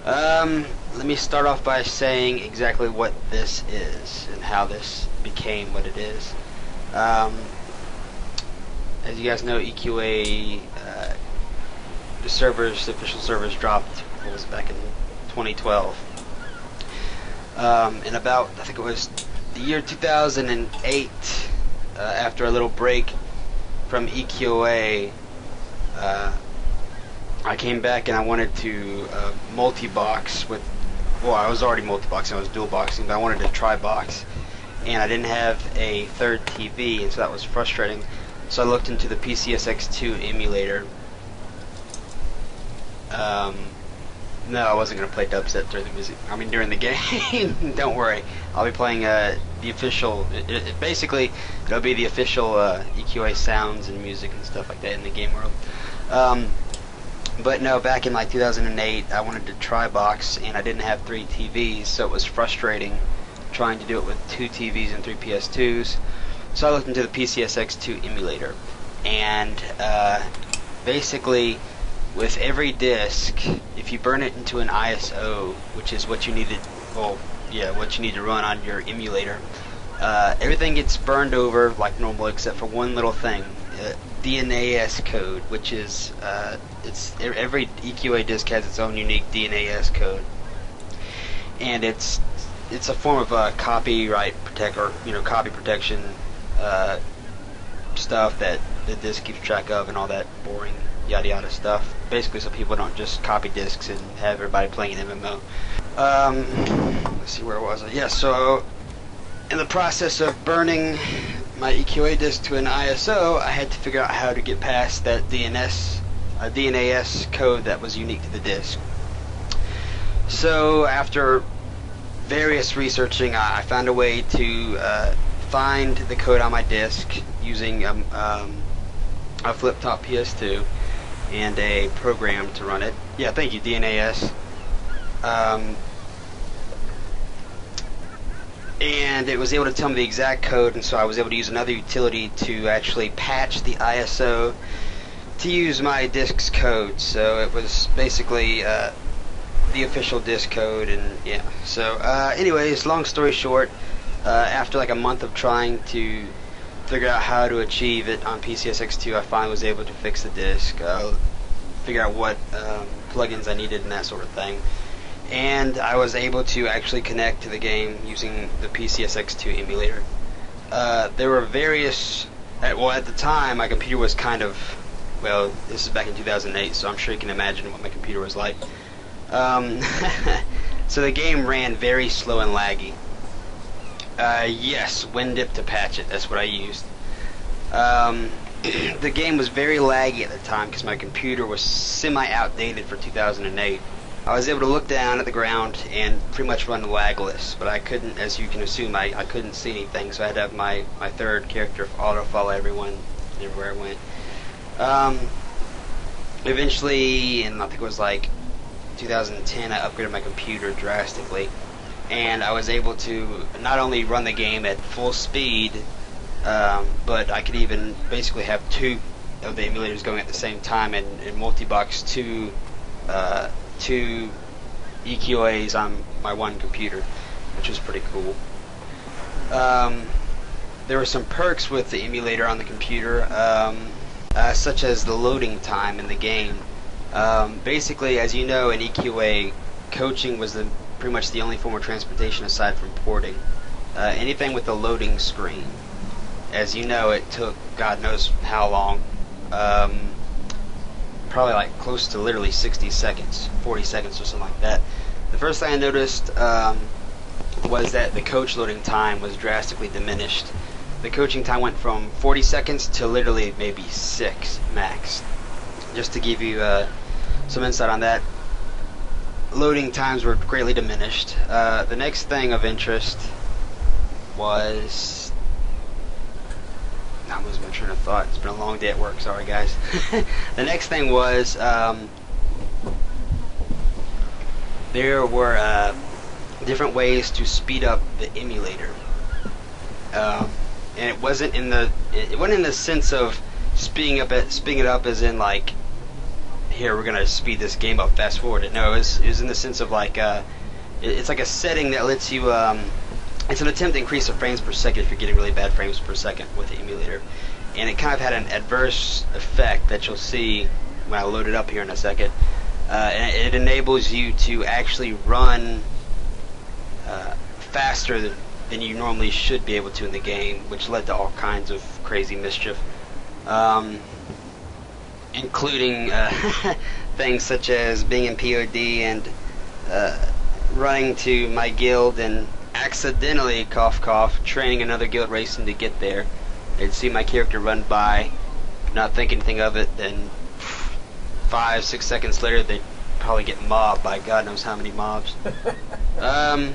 Let me start off by saying exactly what this is and how this became what it is. As you guys know, EQOA, the official servers dropped, what was it, back in 2012. And about, I think it was the year 2008, after a little break from EQOA, I came back and I wanted to multi-box with, well, I was already multi-boxing, I was dual boxing, but I wanted to tri-box, and I didn't have a third TV, and so that was frustrating. So I looked into the PCSX2 emulator. No, I wasn't going to play dubstep during the music. I mean, during the game. Don't worry, I'll be playing the official. Basically, it'll be the official EQA sounds and music and stuff like that in the game world. But no, back in like 2008, I wanted to try box, and I didn't have 3 TVs, so it was frustrating trying to do it with 2 TVs and 3 PS2s. So I looked into the PCSX2 emulator, and basically, with every disc, if you burn it into an ISO, which is what you need to, well, yeah, what you need to run on your emulator, everything gets burned over like normal, except for one little thing. DNAS code, which is every EQA disc has its own unique DNAS code, and it's a form of copyright copy protection stuff that the disc keeps track of, and all that boring yada yada stuff. Basically, so people don't just copy discs and have everybody playing an MMO. Let's see, where was I? Yeah, so in the process of burning my EQA disc to an ISO, I had to figure out how to get past that DNAS code that was unique to the disc. So after various researching, I found a way to find the code on my disc using a flip-top PS2 and a program to run it. Yeah, thank you, DNAS. And it was able to tell me the exact code, and so I was able to use another utility to actually patch the ISO to use my disk's code. So it was basically the official disk code, and yeah. So anyways, long story short, after like a month of trying to figure out how to achieve it on PCSX2, I finally was able to fix the disk, figure out what plugins I needed and that sort of thing. And I was able to actually connect to the game using the PCSX2 emulator. There were various, at the time my computer was kind of, well, this is back in 2008, so I'm sure you can imagine what my computer was like. So the game ran very slow and laggy. Yes, WinDip to patch it, that's what I used. The game was very laggy at the time because my computer was semi-outdated for 2008. I was able to look down at the ground and pretty much run lagless, but I couldn't, as you can assume, I couldn't see anything, so I had to have my third character auto-follow everyone everywhere I went. Eventually, and I think it was like 2010, I upgraded my computer drastically, and I was able to not only run the game at full speed, but I could even basically have 2 of the emulators going at the same time and multi-box 2 EQAs on my one computer, which was pretty cool. There were some perks with the emulator on the computer, such as the loading time in the game. Basically, as you know, in EQA, coaching was pretty much the only form of transportation aside from porting. Anything with a loading screen, as you know, it took God knows how long. Probably like close to literally 60 seconds, 40 seconds or something like that. The first thing I noticed was that the coach loading time was drastically diminished. The coaching time went from 40 seconds to literally maybe 6 max. Just to give you some insight on that, loading times were greatly diminished. The next thing of interest was, I was my train of thought. It's been a long day at work. Sorry, guys. The next thing was there were different ways to speed up the emulator, and it wasn't in the sense of speeding it up as in like here we're gonna speed this game up, fast forward it. No, it was in the sense of like it's like a setting that lets you it's an attempt to increase the frames per second if you're getting really bad frames per second with the emulator, and it kind of had an adverse effect that you'll see when I load it up here in a second. And it enables you to actually run faster than you normally should be able to in the game, which led to all kinds of crazy mischief, including things such as being in POD and running to my guild and accidentally, cough cough, training another guild racing to get there. They'd see my character run by, not think anything of it, then 5-6 seconds later they'd probably get mobbed by God knows how many mobs. Alright,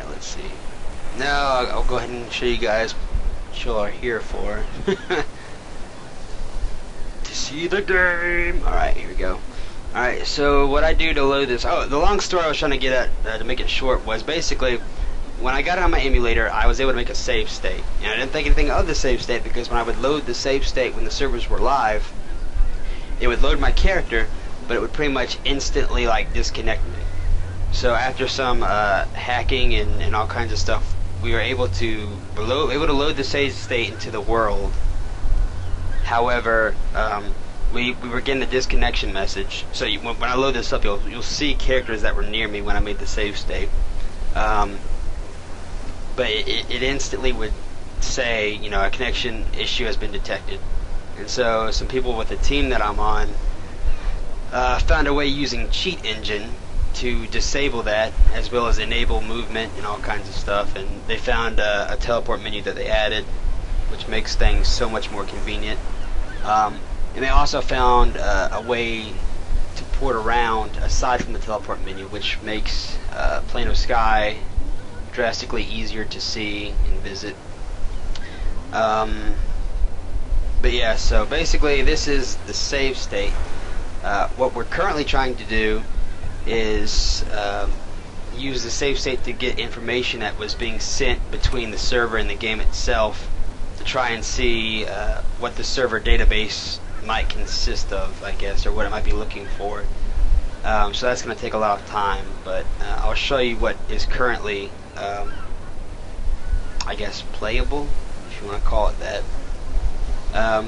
let's see. Now I'll go ahead and show you guys what you are here for. To see the game. Alright, here we go. Alright, so what I do to load this, the long story I was trying to get at, to make it short, was basically when I got it on my emulator, I was able to make a save state. And I didn't think anything of the save state, because when I would load the save state when the servers were live, it would load my character, but it would pretty much instantly like disconnect me. So after some hacking and all kinds of stuff, we were able to load the save state into the world. However, we were getting a disconnection message. So when I load this up, you'll see characters that were near me when I made the save state. But it instantly would say, you know, a connection issue has been detected. And so some people with the team that I'm on found a way using Cheat Engine to disable that, as well as enable movement and all kinds of stuff. And they found a teleport menu that they added, which makes things so much more convenient. And they also found a way to port around aside from the teleport menu, which makes Plane of Sky drastically easier to see and visit. But yeah, so basically this is the save state. What we're currently trying to do is use the save state to get information that was being sent between the server and the game itself, to try and see what the server database might consist of, I guess, or what it might be looking for. So that's going to take a lot of time, but I'll show you what is currently, I guess, playable, if you want to call it that.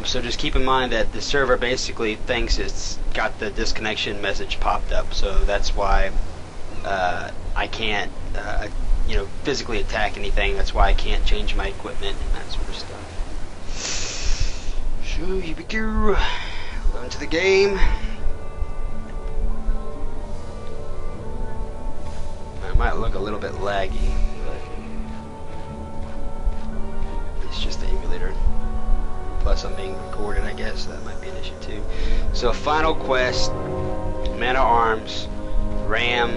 So just keep in mind that the server basically thinks it's got the disconnection message popped up, so that's why I can't, you know, physically attack anything. That's why I can't change my equipment and that sort of stuff. So here we go. Go into the game. I might look a little bit laggy, but it's just the emulator. Plus I'm being recorded, I guess, so that might be an issue too. So final quest, Man at Arms, Ram,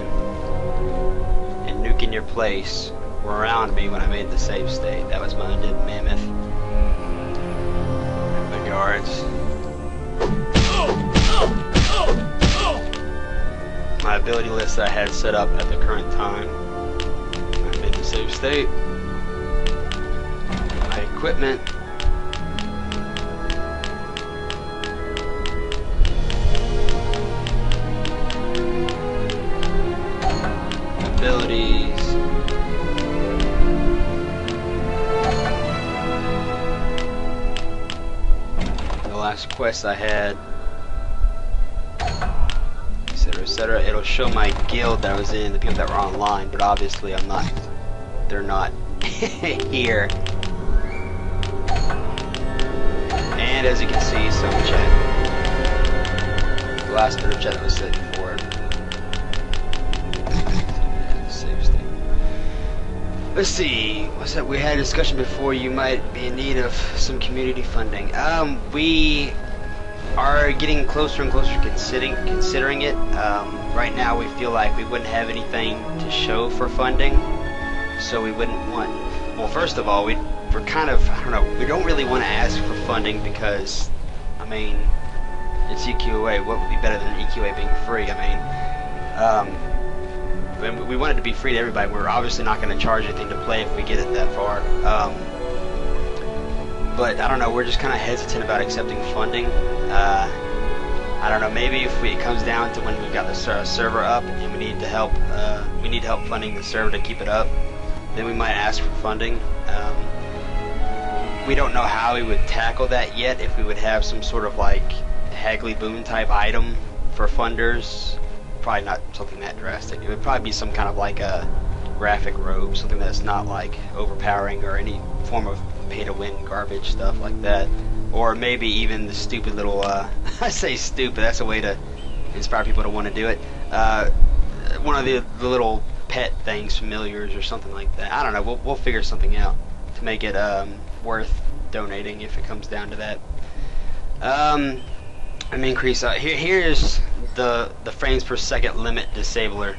and Nuke in Your Place were around me when I made the save state. That was my undead mammoth. The guards. My ability list that I had set up at the current time. I made the save state. My equipment. Abilities. The last quest I had, etc, etc. It'll show my guild that I was in, the people that were online, but obviously I'm not, they're not here. And as you can see, some chat. The last bit of chat that was said before. Let's see, what's that? We had a discussion before. You might be in need of some community funding. We are getting closer and closer considering it. Right now we feel like we wouldn't have anything to show for funding, so we wouldn't want, well, first of all, we're kind of, I don't know, we don't really want to ask for funding because, I mean, it's EQOA. What would be better than EQOA being free? I mean, we want it to be free to everybody. We're obviously not going to charge anything to play if we get it that far. But I don't know, we're just kind of hesitant about accepting funding. I I don't know, maybe if it comes down to when we've got the server up and we need help funding the server to keep it up, then we might ask for funding. We don't know how we would tackle that yet, if we would have some sort of like Hagley Boon type item for funders. Probably not something that drastic. It would probably be some kind of like a graphic robe, something that's not like overpowering or any form of pay to win garbage stuff like that. Or maybe even the stupid little, I say stupid, that's a way to inspire people to want to do it. One of the little pet things, familiars or something like that. I don't know, we'll figure something out to make it worth donating if it comes down to that. Let me increase, here's the frames per second limit disabler.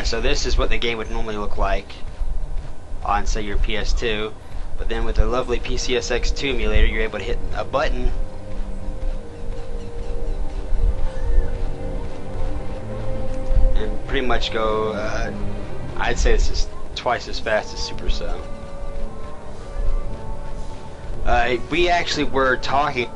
So this is what the game would normally look like on, say, your PS2. But then with the lovely PCSX2 emulator, you're able to hit a button and pretty much go, I'd say this is twice as fast as Supercell. We actually were talking.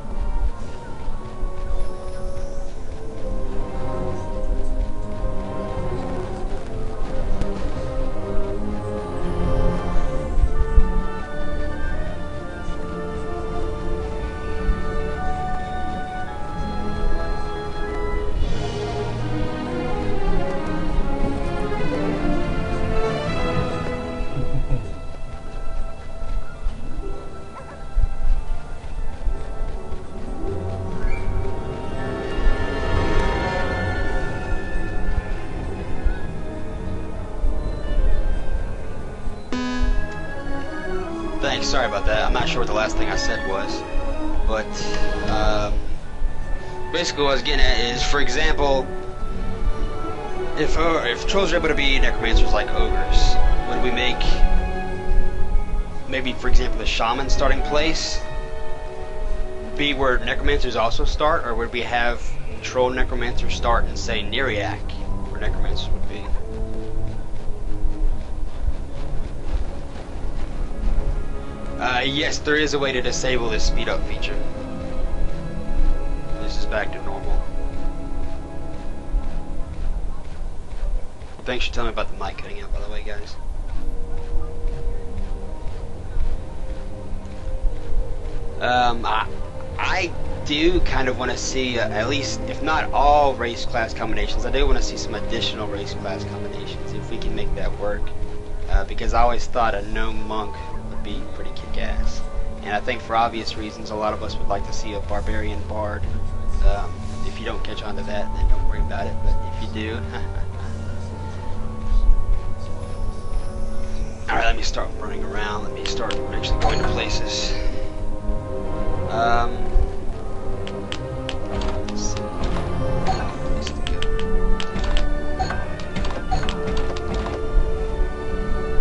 Sorry about that. I'm not sure what the last thing I said was, but basically what I was getting at is, for example, if trolls are able to be necromancers like ogres, would we make maybe, for example, the shaman starting place be where necromancers also start, or would we have troll necromancers start in, say, Neriac, where necromancers would be? Yes, there is a way to disable this speed up feature. This is back to normal. Thanks for telling me about the mic cutting out, by the way, guys. I do kind of want to see, at least, if not all race class combinations, I do want to see some additional race class combinations, if we can make that work. Because I always thought a gnome monk would be pretty kick-ass. And I think for obvious reasons, a lot of us would like to see a barbarian bard. If you don't catch on to that, then don't worry about it, but if you do... Alright, let me start running around, let me start actually going to places. Let's see.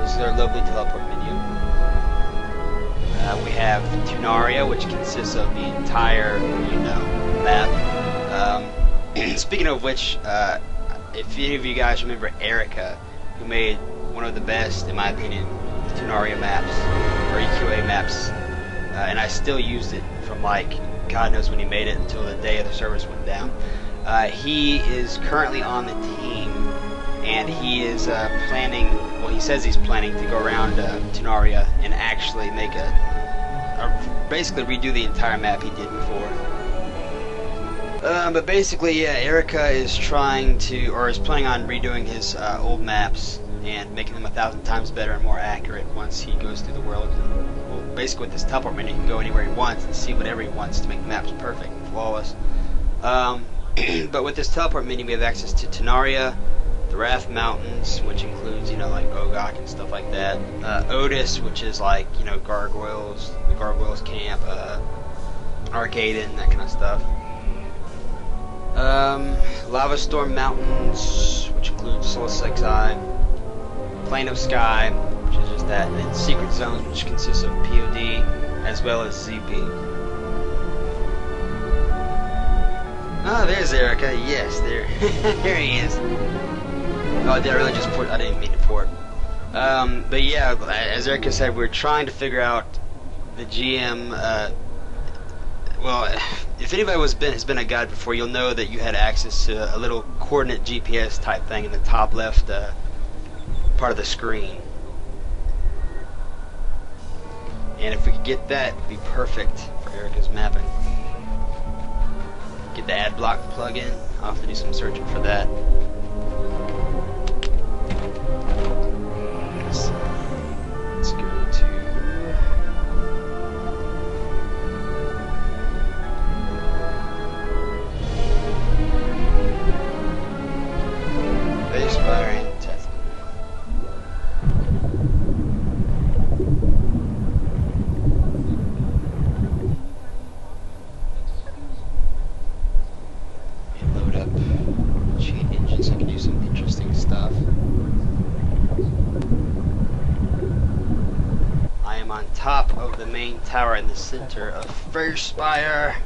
This is our lovely teleport menu. We have Tunaria, which consists of the entire, map. Speaking of which, if any of you guys remember Erica, who made one of the best, in my opinion, Tunaria maps, or EQOA maps, and I still used it from like, God knows when he made it until the day of the servers went down. He is currently on the team, and he is planning, well, he says he's planning to go around Tunaria and actually make basically redo the entire map he did before. But basically, yeah, Erica is trying to, or is planning on redoing his old maps and making them 1,000 times better and more accurate once he goes through the world. And, well, basically with this teleport menu, he can go anywhere he wants and see whatever he wants to make the maps perfect and flawless. But with this teleport menu, we have access to Tunaria, the Wrath Mountains, which includes, like Ogok and stuff like that. Otis, which is like, Gargoyles, the Gargoyles camp, Arcaden, that kind of stuff. Lava Storm Mountains, which includes Solsexi, Plain of Sky, which is just that, and then Secret Zones, which consists of POD as well as ZP. Oh, there's Erica. Yes, there. There he is. Oh, did I really just port? I didn't mean to port. But yeah, as Erica said, we're trying to figure out the GM. well, if anybody has been a guide before, you'll know that you had access to a little coordinate GPS type thing in the top left part of the screen. And if we could get that, it'd be perfect for Erica's mapping. Get the ad block plug-in. I'll have to do some searching for that. Let's go to base fire and test. Load up cheat engine so I can do some interesting stuff. I am on top of the main tower in the center of First Spire.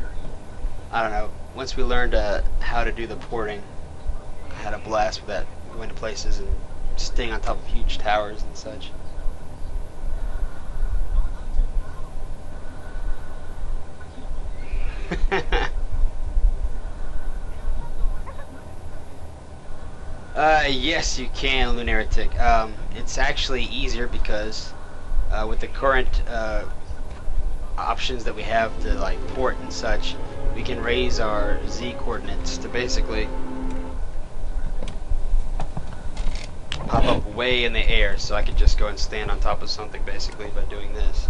I don't know. Once we learned how to do the porting, I had a blast with that. We went to places and staying on top of huge towers and such. Yes, you can, Lunaritic. It's actually easier because with the current options that we have to like port and such, we can raise our Z coordinates to basically pop up way in the air, so I could just go and stand on top of something basically by doing this.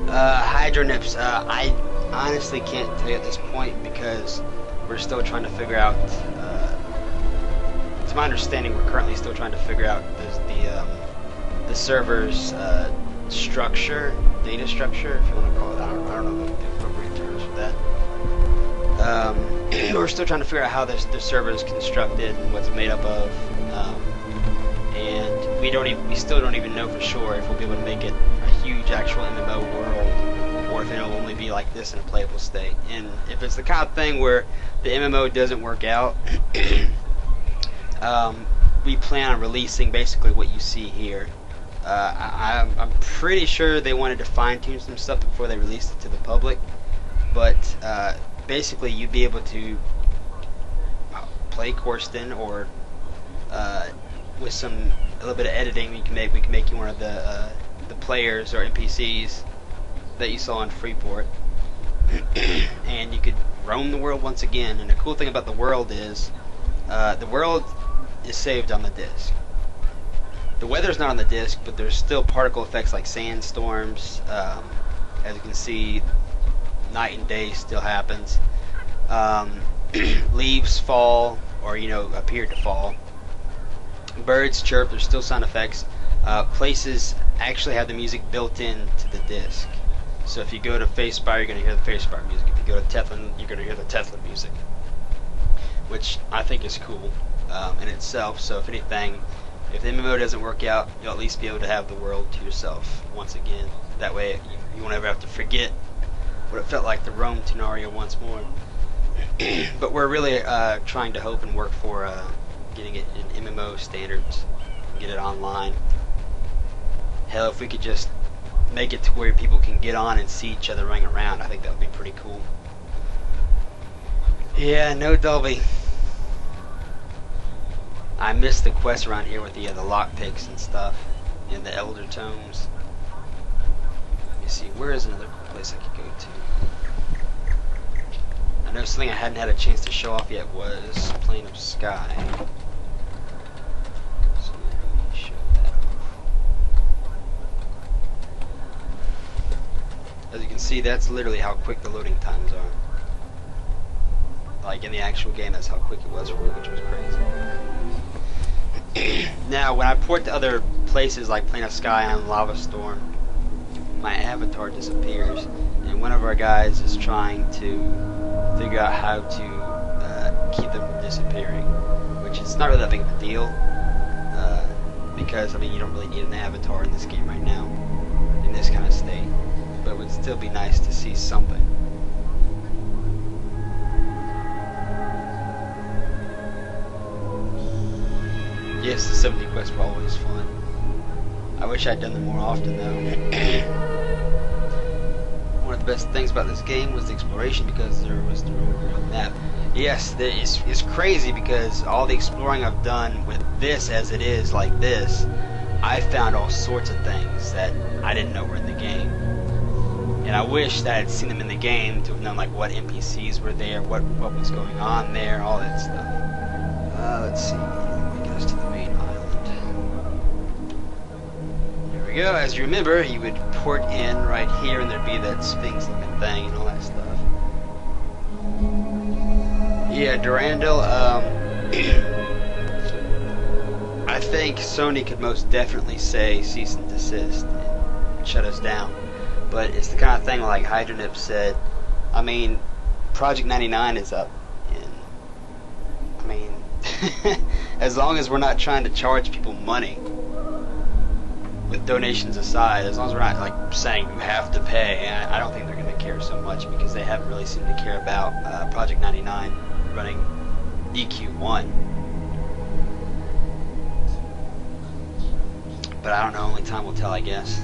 Hydronips, I honestly can't tell you at this point because we're still trying to figure out, to my understanding, we're currently still trying to figure out the server's structure, data structure, if you want to call it. I don't know the appropriate terms for that. We're still trying to figure out how the server is constructed and what's made up of, and we still don't even know for sure if we'll be able to make it a huge actual MMO world, or if it'll only be like this in a playable state. And if it's the kind of thing where the MMO doesn't work out, we plan on releasing basically what you see here. I'm pretty sure they wanted to fine-tune some stuff before they released it to the public, but basically you'd be able to play Corsten, or with a little bit of editing we can make you one of the players or NPCs that you saw in Freeport, and you could roam the world once again. And the cool thing about the world is saved on the disk. The weather's not on the disk, but there's still particle effects like sandstorms. As you can see, night and day still happens. Leaves fall, or appear to fall. Birds chirp. There's still sound effects. Places actually have the music built in to the disc. So if you go to Face Spire, you're going to hear the Face Spire music. If you go to Teflon, you're going to hear the Teflon music, which I think is cool in itself. So if anything, if the MMO doesn't work out, you'll at least be able to have the world to yourself once again. That way you won't ever have to forget what it felt like to roam Tenaria once more. But we're really trying to hope and work for getting it in MMO standards, get it online. Hell, if we could just make it to where people can get on and see each other running around, I think that would be pretty cool. Yeah, no Dolby. I missed the quests around here with the lockpicks and stuff, and the Elder Tomes. Let me see, where is another place I could go to? I know something I hadn't had a chance to show off yet was Plane of Sky. So let me show that off. As you can see, that's literally how quick the loading times are. Like in the actual game, that's how quick it was for me, which was crazy. Now, when I port to other places like Plane of Sky and Lava Storm, my avatar disappears, and one of our guys is trying to figure out how to keep them from disappearing, which is not really that big of a deal, because, I mean, you don't really need an avatar in this game right now, in this kind of state, but it would still be nice to see something. Yes, the 70 quests were always fun. I wish I'd done them more often though. One of the best things about this game was the exploration because there was the real map. Yes, it's crazy because all the exploring I've done with this as it is like this, I found all sorts of things that I didn't know were in the game. And I wish that I had seen them in the game to have known like what NPCs were there, what was going on there, all that stuff. Let's see, let me get us to the main island. There we go. As you remember, you would port in right here and there'd be that Sphinx looking thing and all that stuff. Yeah, Durandal, I think Sony could most definitely say cease and desist and shut us down. But it's the kind of thing like Hydronip said. I mean, Project 99 is up, and I mean, as long as we're not trying to charge people money, with donations aside, as long as we're not like saying you have to pay, I don't think they're going to care so much because they haven't really seemed to care about Project 99 running EQ1. But I don't know, only time will tell, I guess.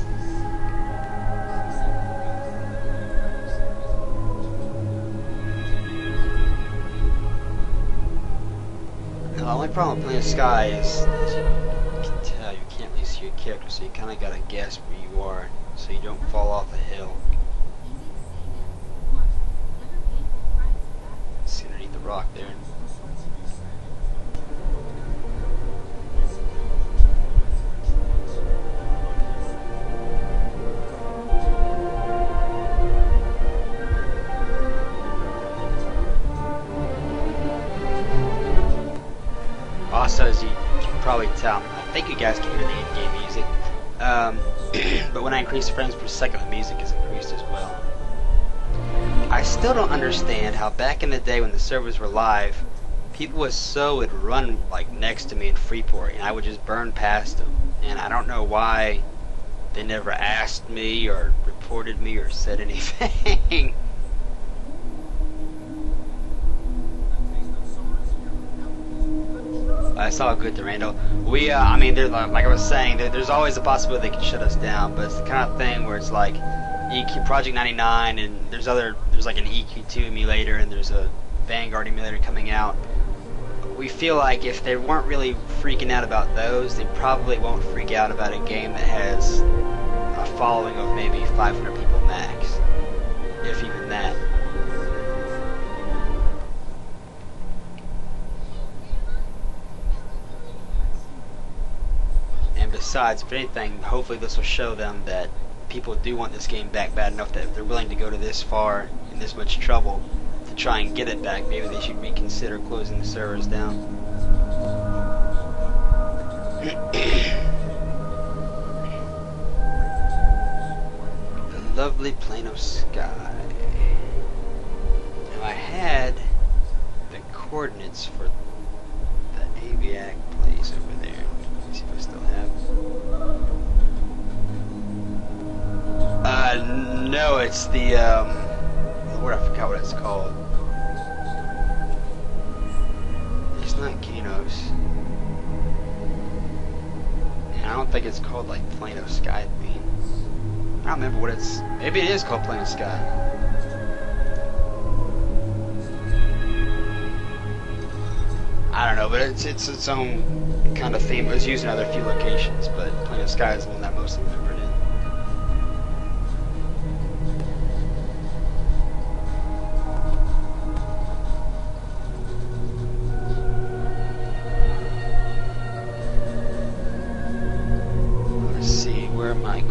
The only problem with playing Sky is, as you can tell, you can't really see your character, so you kind of gotta guess where you are, so you don't fall off a hill. See underneath the rock there. Also, as you can probably tell, I think you guys can hear the in-game music, but when I increase the frames per second, the music is increased as well. I still don't understand how back in the day when the servers were live, people would run like next to me in Freeport, and I would just burn past them, and I don't know why they never asked me or reported me or said anything. I saw a good Durandal. I mean, like I was saying, there's always a possibility they can shut us down, but it's the kind of thing where it's like Project 99, and there's like an EQ2 emulator, and there's a Vanguard emulator coming out. We feel like if they weren't really freaking out about those, they probably won't freak out about a game that has a following of maybe 500 people max, if even that. Besides, if anything, hopefully this will show them that people do want this game back bad enough that if they're willing to go to this far in this much trouble to try and get it back, maybe they should reconsider closing the servers down. The lovely plain of sky. Now I had the coordinates for the aviac place over there. Let's see if I still have. No, it's the word, I forgot what it's called. It's not Kanos. And I don't think it's called like Plano Sky theme. I don't remember what it's. Maybe it is called Plano Sky. I don't know, but it's its own kind of theme. It was used in other few locations, but Plano Sky is the one that I mostly remembered it. Let's see where's my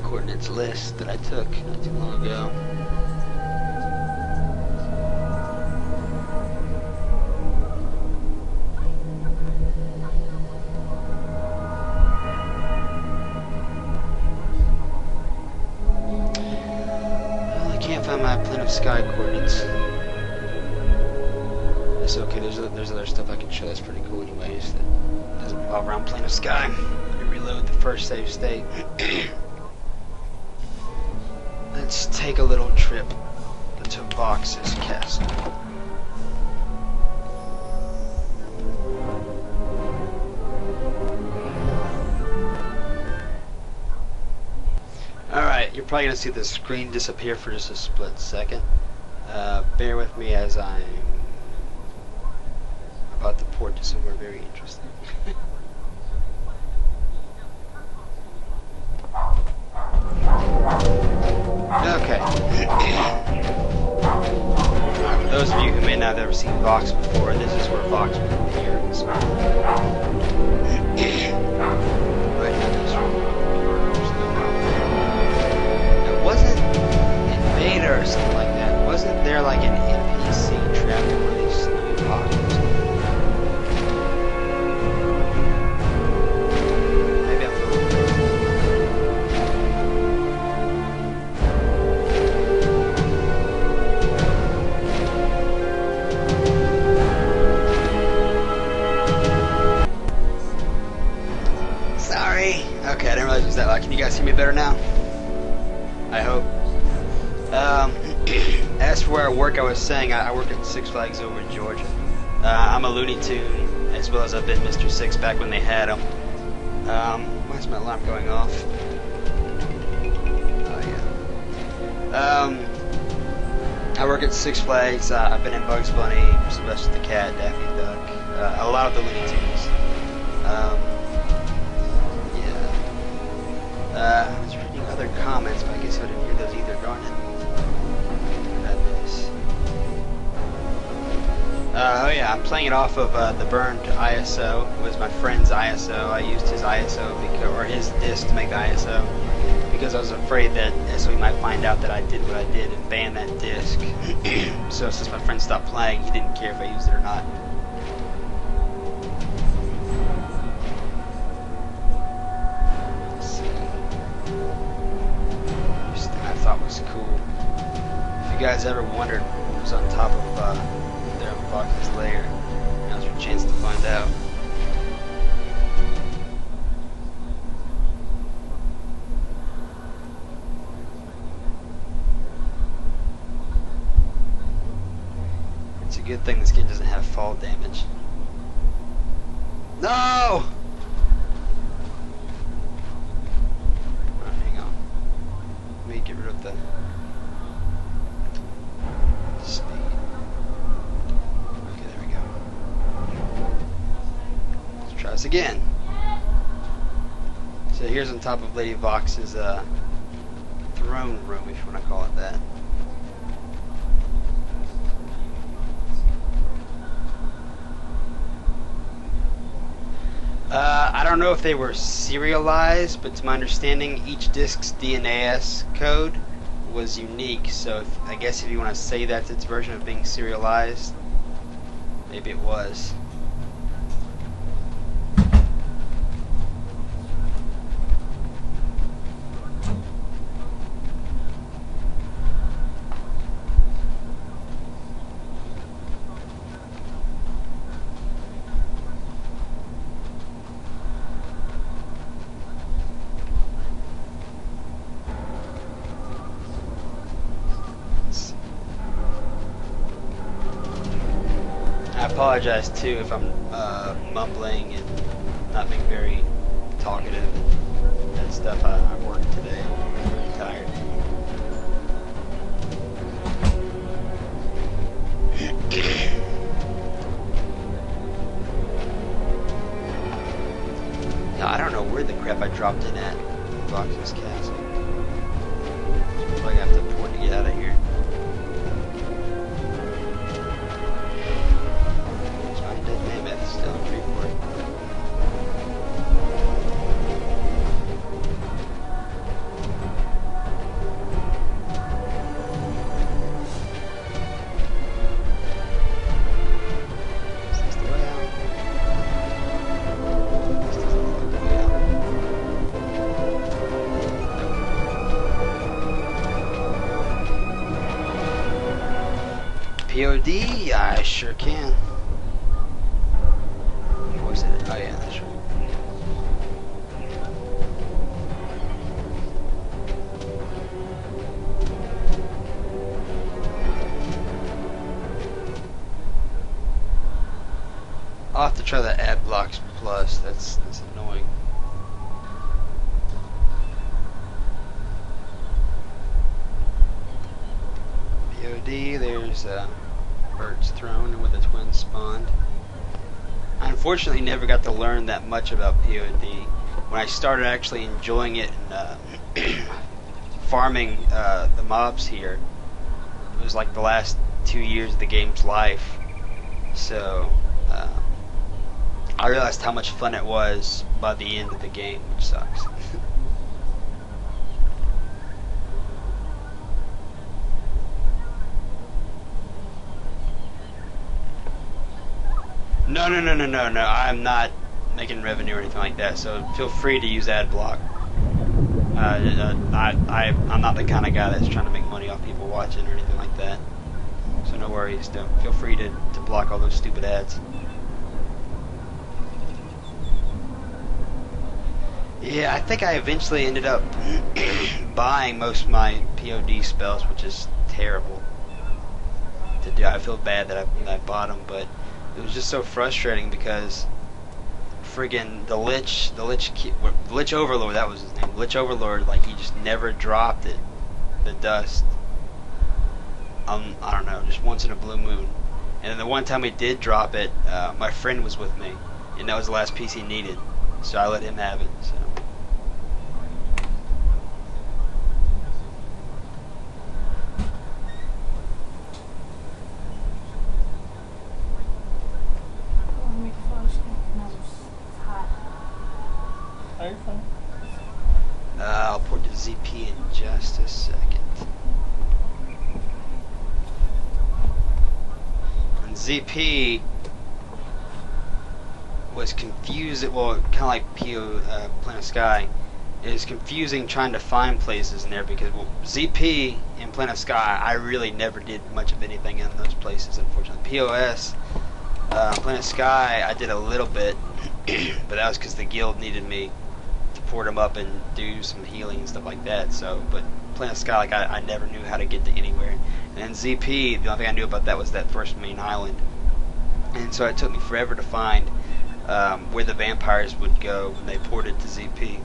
coordinates list that I took not too long ago. Sky coordinates. It's okay, there's other stuff I can show that's pretty cool anyways that doesn't revolve around plane of sky. Let me reload the first save state. Let's take a little trip to Vox's castle. you're probably gonna see the screen disappear for just a split second. Bear with me as I'm about to port to somewhere very interesting. Okay. For those of you who may not have ever seen Vox before, this is where Vox will appear. So. Right now, this room. It wasn't in beta or something like that. Wasn't there like an NPC trapped in one of these new boxes? Maybe I'm fooled. Sorry. Okay, I didn't realize it was that loud. Can you guys hear me better now? I hope. As for where I work, I was saying I work at Six Flags over in Georgia. I'm a Looney Tune, as well as I've been Mr. Six back when they had them. Why is my alarm going off? Oh yeah. I work at Six Flags. I've been in Bugs Bunny, Sylvester the Cat, Daffy Duck, a lot of the Looney Tunes. I was reading other comments, but I guess I didn't hear those either, darn it. Oh yeah, I'm playing it off of the burned ISO. It was my friend's ISO. I used his ISO or his disc to make the ISO because I was afraid that SOE might find out that I did what I did and ban that disc. So since my friend stopped playing, he didn't care if I used it or not. Was cool. If you guys ever wondered what was on top of their Vox's lair, now's your chance to find out. It's a good thing this game doesn't have fall damage. No! Get rid of the speed. Okay, there we go. Let's try this again. So here's on top of Lady Vox's throne room, if you want to call it that. I don't know if they were serialized, but to my understanding, each disc's DNAS code was unique. So I guess if you want to say that's its version of being serialized, maybe it was. I apologize too if I'm mumbling and not being very talkative and stuff. I'm working today. I'm really tired. Now, I don't know where the crap I dropped in at Vox's castle. I'm probably gonna have to port to get out of here. Still in Freeport. Is this the way out? This doesn't look like the way out. POD? I sure can. Was it? Oh yeah, that's right. I'll have to try the ad blocks plus. That's annoying. POD, there's Bird's Throne with a twin spawned. I unfortunately never got to learn that much about POD. When I started actually enjoying it and farming the mobs here, it was like the last 2 years of the game's life. So I realized how much fun it was by the end of the game, which sucks. No, I'm not making revenue or anything like that, so feel free to use ad block. I'm not the kind of guy that's trying to make money off people watching or anything like that. So no worries, feel free to block all those stupid ads. Yeah, I think I eventually ended up buying most of my POD spells, which is terrible to do. I feel bad that I bought them, but it was just so frustrating because friggin' the Lich Overlord, that was his name, Lich Overlord, like he just never dropped it, the dust. I don't know, just once in a blue moon. And then the one time he did drop it, my friend was with me, and that was the last piece he needed, so I let him have it. So. I'll port to ZP in just a second. And ZP was confused, well, kind of like Planet Sky, is confusing trying to find places in there because, well, ZP and Planet Sky, I really never did much of anything in those places, unfortunately. POS, Planet Sky, I did a little bit, but that was because the guild needed me to port them up and do some healing and stuff like that. So, but Planet Sky, like I never knew how to get to anywhere. And then ZP, the only thing I knew about that was that first main island, and so it took me forever to find where the vampires would go when they ported to ZP.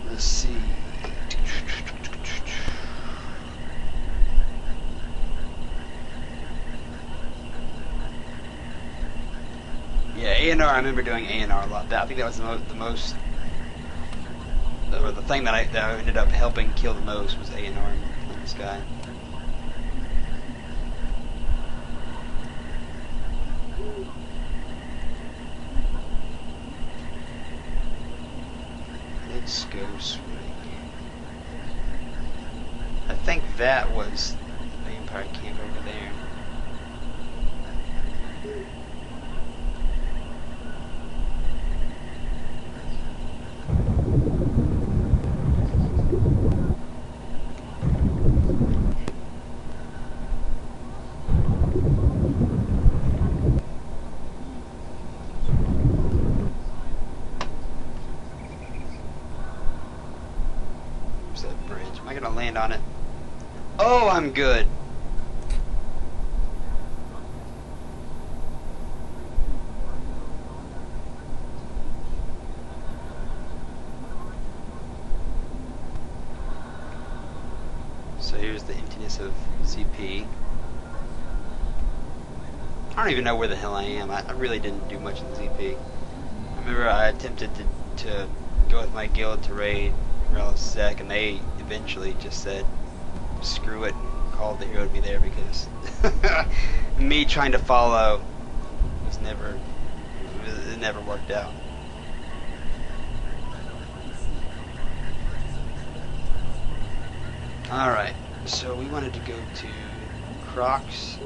Let's see. Yeah, A&R, I remember doing A&R a lot. I think that was the thing that I ended up helping kill the most was A&R in this guy. Let's go swing. I think that was the vampire camp over there. On it. Oh, I'm good. So here's the emptiness of CP. I don't even know where the hell I am. I really didn't do much in ZP. I remember I attempted to go with my guild to raid Sec, and they eventually just said screw it and called the hero to be there because me trying to follow was it never worked out. Alright, so we wanted to go to Crocs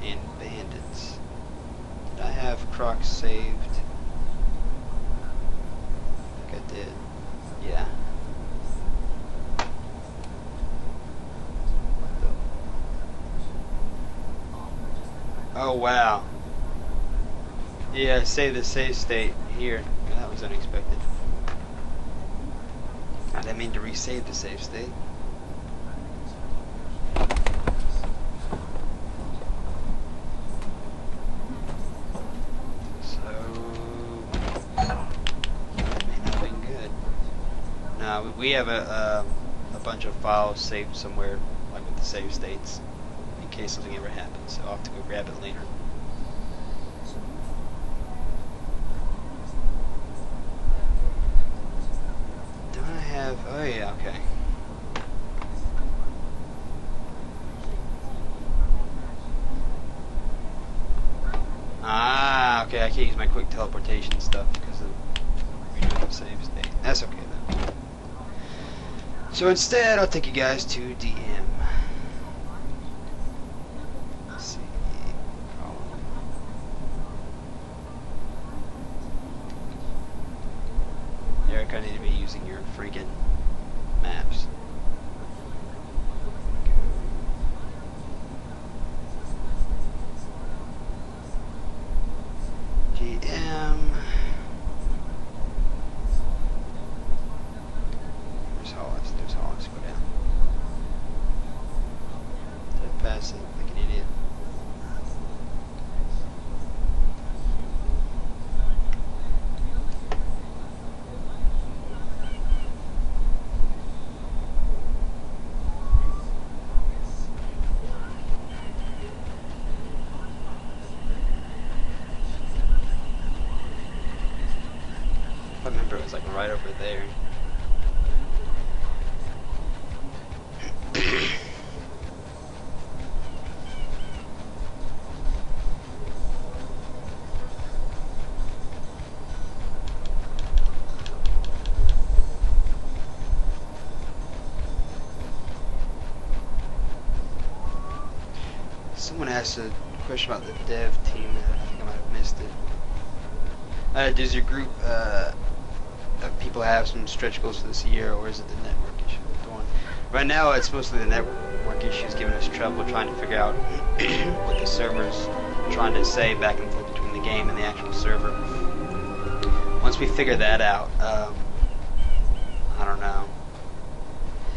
and Bandits. Did I have Crocs saved? I did. Yeah. Oh wow. Yeah, save the save state here. That was unexpected. I didn't mean to resave the save state. So We have a bunch of files saved somewhere, like with the save states, in case something ever happens. So I'll have to go grab it later. Don't I have? Oh yeah, okay. Ah, okay. I can't use my quick teleportation stuff because of renewing the save state. That's okay then. So instead, I'll take you guys to DM. Let's see. Oh. Eric, I need to be using your freaking maps. GM. There's Hollis, go down. Did I pass it like an idiot? I remember it was like right over there. Someone asked a question about the dev team. I think I might have missed it. Does your group of people have some stretch goals for this year, or is it the network issue? Right now, it's mostly the network issues giving us trouble trying to figure out what the server's trying to say back and forth between the game and the actual server. Once we figure that out, I don't know.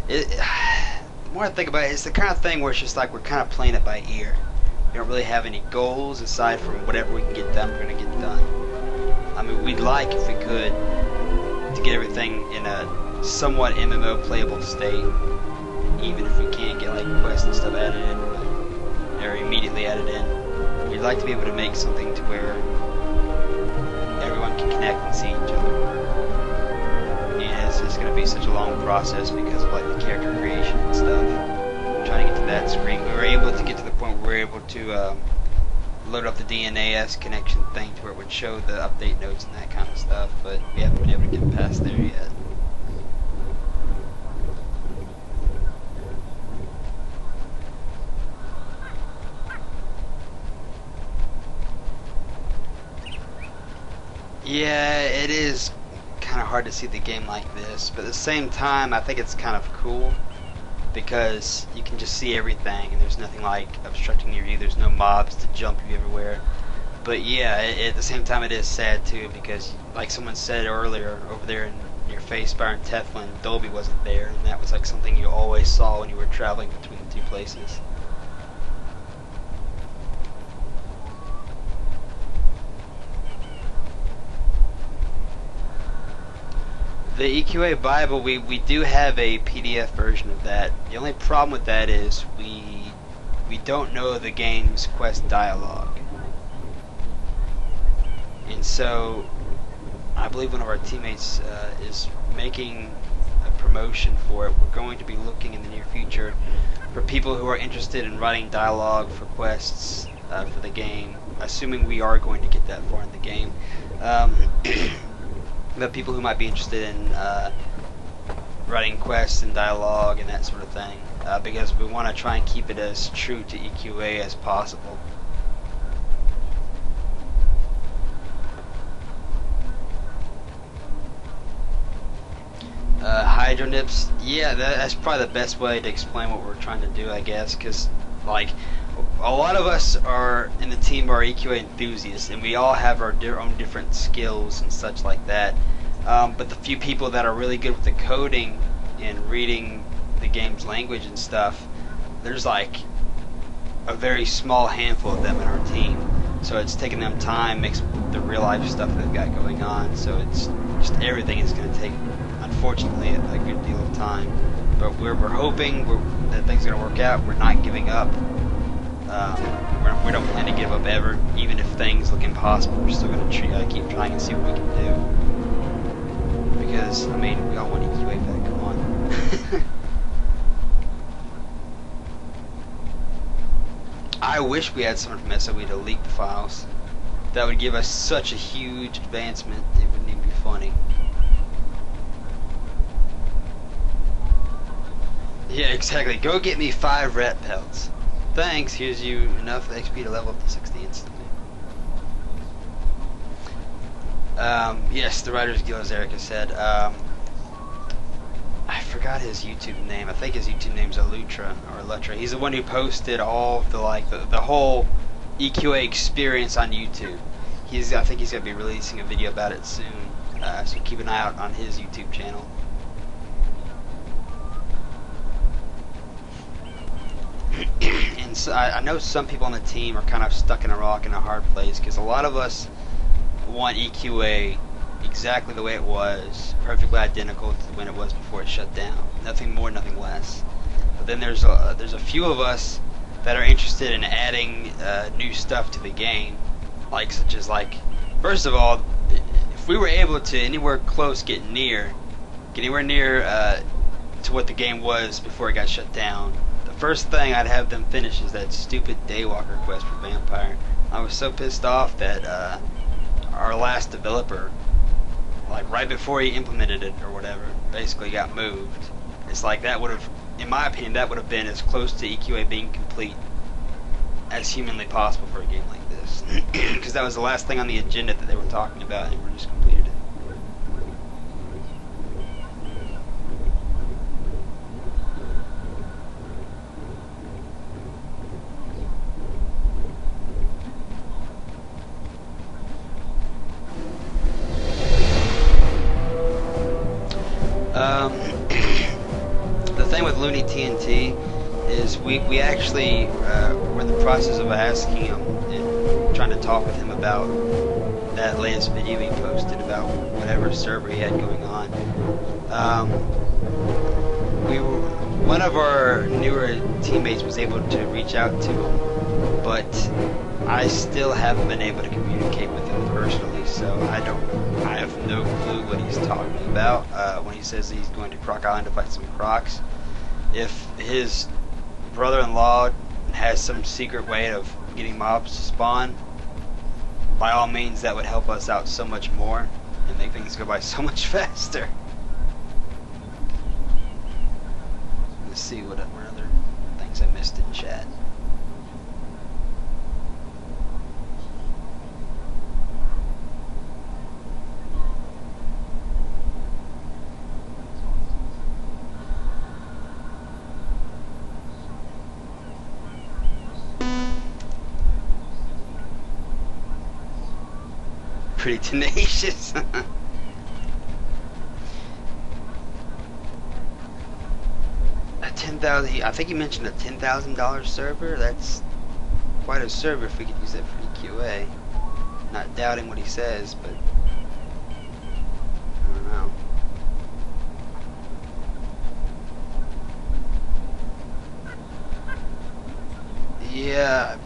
The more I think about it, it's the kind of thing where it's just like we're kind of playing it by ear. We don't really have any goals aside from whatever we can get done, we're going to get done. I mean, we'd like, if we could, to get everything in a somewhat MMO playable state, even if we can't get like quests and stuff added in, or immediately added in. We'd like to be able to make something to where everyone can connect and see each other. And it's just going to be such a long process because of like the character creation and stuff. Trying to get to that screen, we were able to get to the point where we were able to load up the DNAS connection thing to where it would show the update notes and that kind of stuff, but we haven't been able to get past there yet. Yeah, it is kind of hard to see the game like this, but at the same time I think it's kind of cool because you can just see everything and there's nothing like obstructing your view. There's no mobs to jump you everywhere. But yeah, at the same time it is sad too because like someone said earlier over there in your face bar in Teflon, Dolby wasn't there, and that was like something you always saw when you were traveling between the two places. The EQOA Bible, we do have a PDF version of that. The only problem with that is we don't know the game's quest dialogue. And so I believe one of our teammates is making a promotion for it. We're going to be looking in the near future for people who are interested in writing dialogue for quests for the game, assuming we are going to get that far in the game. The people who might be interested in writing quests and dialogue and that sort of thing, because we want to try and keep it as true to EQA as possible. Hydronips, yeah, that's probably the best way to explain what we're trying to do, I guess, because like a lot of us are in the team are EQA enthusiasts, and we all have our own different skills and such like that. But the few people that are really good with the coding and reading the game's language and stuff, there's like a very small handful of them in our team. So it's taking them time mixed with the real life stuff they've got going on. So it's just everything is going to take, unfortunately, a good deal of time. But we're hoping that things are going to work out. We're not giving up. We don't plan to give up ever, even if things look impossible. We're still going to keep trying and see what we can do. Because, I mean, we all want EQA back. Come on. I wish we had someone from SOE to leak the files. That would give us such a huge advancement. It wouldn't even be funny. Yeah, exactly. Go get me 5 rat pelts. Thanks. Here's you enough XP to level up to 60 instantly. Yes, the Writers Guild, as Erica said. I forgot his YouTube name. I think his YouTube name's Elutra or Elutra. He's the one who posted all of the whole EQA experience on YouTube. I think he's gonna be releasing a video about it soon. So keep an eye out on his YouTube channel. And so I know some people on the team are kind of stuck in a rock and a hard place, because a lot of us want EQA exactly the way it was, perfectly identical to when it was before it shut down. Nothing more, nothing less. But then there's a few of us that are interested in adding new stuff to the game, such as first of all, if we were able to anywhere close get anywhere near to what the game was before it got shut down, the first thing I'd have them finish is that stupid Daywalker quest for Vampire. I was so pissed off that our last developer, right before he implemented it or whatever, basically got moved. It's that would have, in my opinion, that would have been as close to EQA being complete as humanly possible for a game like this. Because that was the last thing on the agenda that they were talking about, and we just completed it. The thing with Looney TNT is we actually were in the process of asking him and trying to talk with him about that latest video he posted about whatever server he had going on. One of our newer teammates was able to reach out to him, but I still haven't been able to communicate with him personally, so I have no clue what he's talking about when he says he's going to Croc Island to fight some crocs. If his brother-in-law has some secret way of getting mobs to spawn, by all means that would help us out so much more and make things go by so much faster. Let's see what other things I missed in chat. Pretty tenacious. A 10,000. I think he mentioned a $10,000 server. That's quite a server if we could use that for EQA. Not doubting what he says, but I don't know. Yeah,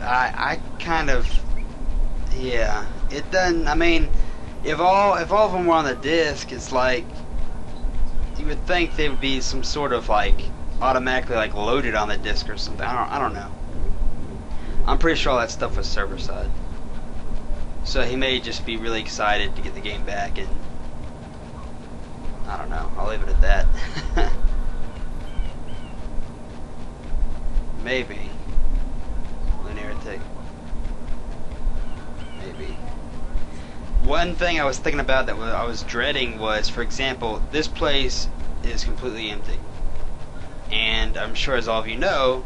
I kind of. Yeah, it doesn't. I mean, if all of them were on the disc, it's you would think they would be some sort of automatically loaded on the disc or something. I don't know. I'm pretty sure all that stuff was server side. So he may just be really excited to get the game back, and I don't know. I'll leave it at that. Maybe. Lunatic. Maybe. One thing I was thinking about that I was dreading was, for example, this place is completely empty. And I'm sure, as all of you know,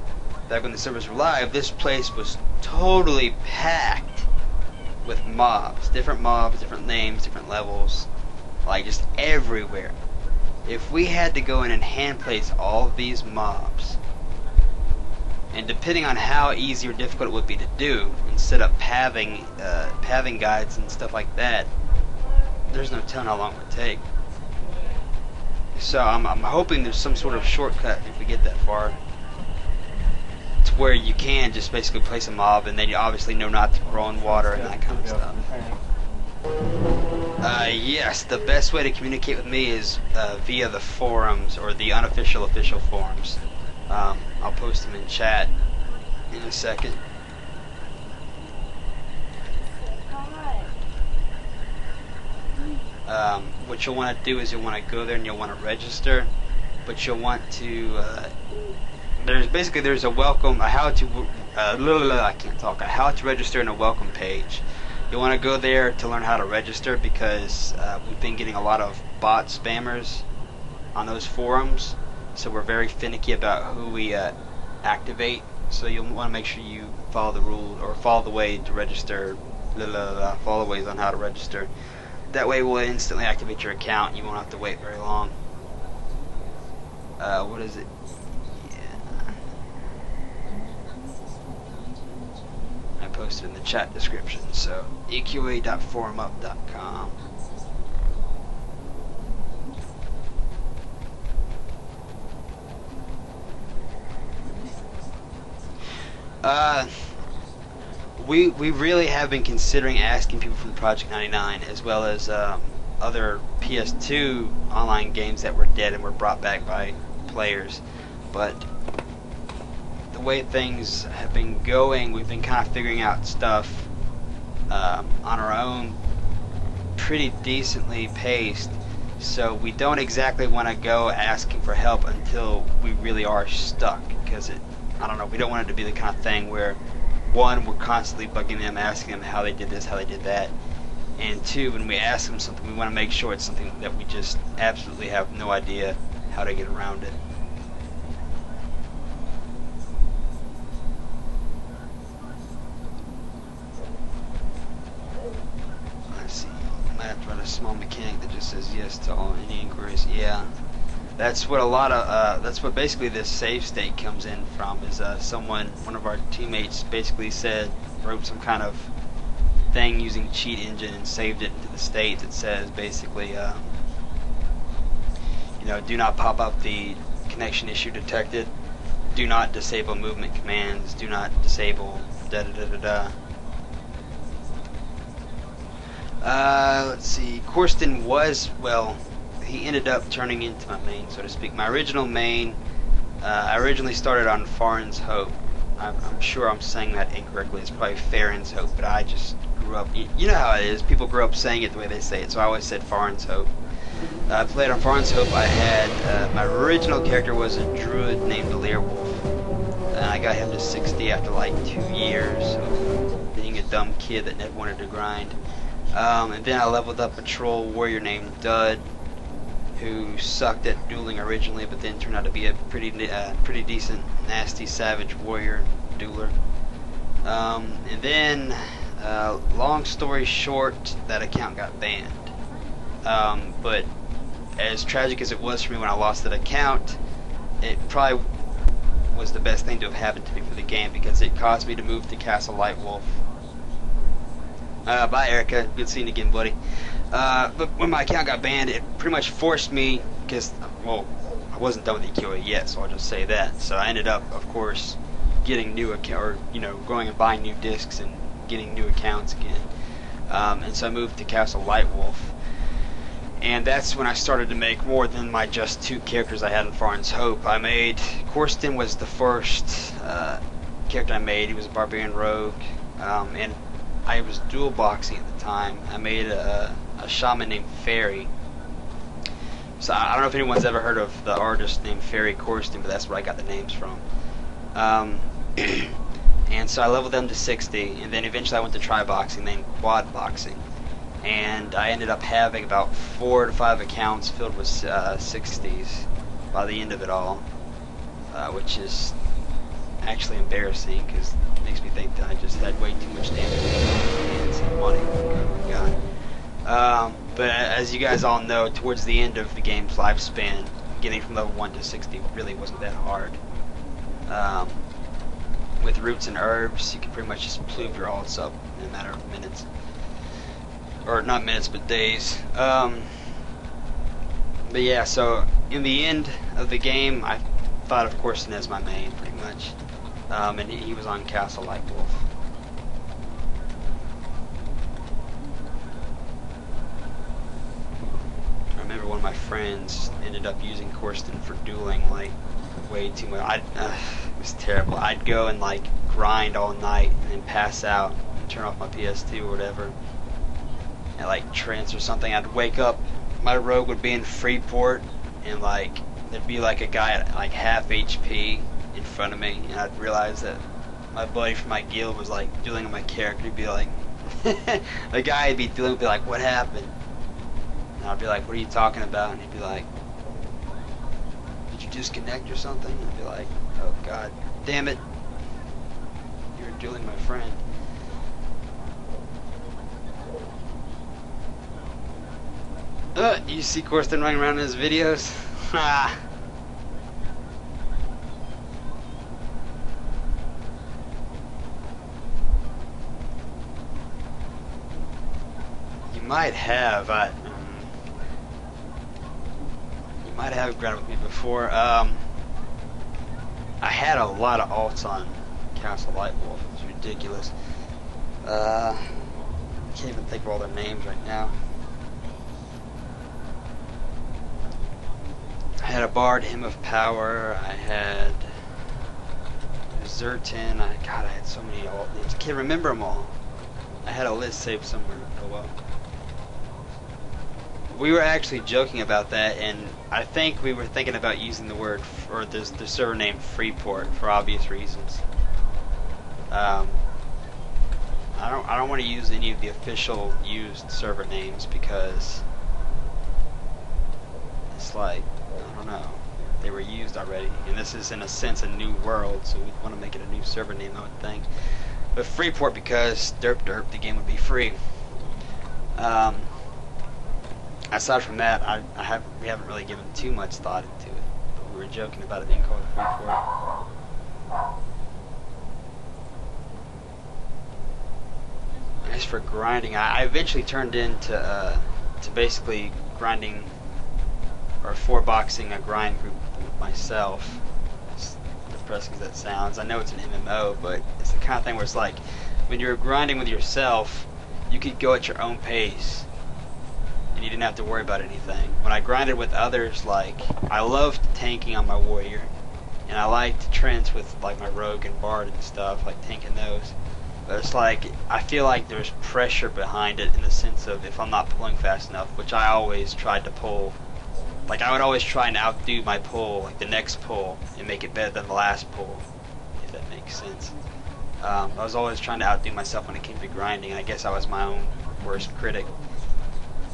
back when the servers were live, this place was totally packed with mobs. Different names, different levels, just everywhere. If we had to go in and hand place all of these mobs, and depending on how easy or difficult it would be to do, and set up pathing guides and stuff like that, there's no telling how long it would take. So I'm hoping there's some sort of shortcut if we get that far, to where you can just basically place a mob and then you obviously know not to grow in water and that kind of stuff. Yes, the best way to communicate with me is via the forums or the unofficial official forums. I'll post them in chat in a second. What you'll want to do is you'll want to go there and you'll want to register, but you'll want to there's a welcome, a how to register and a welcome page. You want to go there to learn how to register, because we've been getting a lot of bot spammers on those forums, so we're very finicky about who we activate. So you'll want to make sure you follow the rules, or follow the way to register, follow the ways on how to register. That way we'll instantly activate your account and you won't have to wait very long. What is it? Yeah. I posted in the chat description, so EQOA.forumup.com. We really have been considering asking people from Project 99, as well as other PS2 online games that were dead and were brought back by players. But the way things have been going, we've been kind of figuring out stuff on our own, pretty decently paced. So we don't exactly want to go asking for help until we really are stuck, because I don't know, we don't want it to be the kind of thing where, one, we're constantly bugging them, asking them how they did this, how they did that, and two, when we ask them something, we want to make sure it's something that we just absolutely have no idea how to get around it. Let's see, I might have to run a small mechanic that just says yes to all any inquiries. Yeah. That's what that's what basically this save state comes in from, is one of our teammates basically wrote some kind of thing using cheat engine and saved it into the state that says basically, do not pop up the connection issue detected, do not disable movement commands, do not disable let's see, Corsten was, well, he ended up turning into my main, so to speak. My original main, I originally started on Farron's Hope. I'm sure I'm saying that incorrectly. It's probably Farron's Hope, but I just grew up, you know how it is, people grew up saying it the way they say it, so I always said Farron's Hope. I played on Farron's Hope. I had, my original character was a druid named Learwolf, and I got him to 60 after like 2 years of being a dumb kid that never wanted to grind. And then I leveled up a troll warrior named Dud, who sucked at dueling originally, but then turned out to be a pretty decent, nasty, savage warrior dueler. And then, long story short, that account got banned. But as tragic as it was for me when I lost that account, it probably was the best thing to have happened to me for the game, because it caused me to move to Castle Lightwolf. Bye, Erica. Good seeing you again, buddy. But when my account got banned, it pretty much forced me, because, well, I wasn't done with EQOA yet, so I'll just say that. So I ended up, of course, getting new account, or going and buying new discs and getting new accounts again. And so I moved to Castle Lightwolf, and that's when I started to make more than my just 2 characters I had in Farron's Hope. I made, Corsten was the first character I made. He was a barbarian rogue, and I was dual boxing at the time. I made a shaman named Fairy. So I don't know if anyone's ever heard of the artist named Fairy Corsten, but that's where I got the names from. And so I leveled them to 60, and then eventually I went to tri-boxing, then quad boxing. And I ended up having about 4 to 5 accounts filled with 60s by the end of it all, which is actually embarrassing, because it makes me think that I just had way too much damage and some money. Oh my God. But as you guys all know, towards the end of the game's lifespan, getting from level 1 to 60 really wasn't that hard. With roots and herbs, you can pretty much just ploof your alts up in a matter of minutes. or not minutes, but days. But yeah, so in the end of the game, I thought of Corson as my main, pretty much, and he was on Castle Lightwolf. I remember one of my friends ended up using Corson for dueling like way too much. It was terrible. I'd go and like grind all night and then pass out and turn off my PS2 or whatever, and like trance or something. I'd wake up, my rogue would be in Freeport, and like there'd be like a guy at like half HP in front of me, and I'd realize that my buddy from my guild was like dueling on my character. He'd be like, the guy I'd be dueling would be like, "What happened?" And I'd be like, "What are you talking about?" And he'd be like, "Did you disconnect or something?" And I'd be like, "Oh god damn it, you're dueling my friend." You see Corson running around in his videos? Ha! You might have. You might have grounded with me before. I had a lot of alts on Castle Lightwolf. It was ridiculous. I can't even think of all their names right now. I had a Bard, Hymn of Power. I had Zertin. God, I had so many alt names. I can't remember them all. I had a list saved somewhere. Oh well. We were actually joking about that, and I think we were thinking about using the word, or the server name Freeport for obvious reasons. I don't want to use any of the official used server names because it's like, I don't know, they were used already, and this is in a sense a new world, so we want to make it a new server name, I would think. But Freeport because derp the game would be free. Aside from that, we haven't really given too much thought into it, but we were joking about it being called Freeport. As for grinding, I eventually turned into to basically grinding or 4-boxing a grind group with myself. As depressing as that sounds, I know it's an MMO, but it's the kind of thing where it's like when you're grinding with yourself, you could go at your own pace and you didn't have to worry about anything. When I grinded with others, like I loved tanking on my warrior, and I liked trends with like my rogue and bard and stuff, like tanking those. But it's like, I feel like there's pressure behind it in the sense of if I'm not pulling fast enough, which I always tried to pull. Like I would always try and outdo my pull, like the next pull, and make it better than the last pull, if that makes sense. I was always trying to outdo myself when it came to grinding, and I guess I was my own worst critic.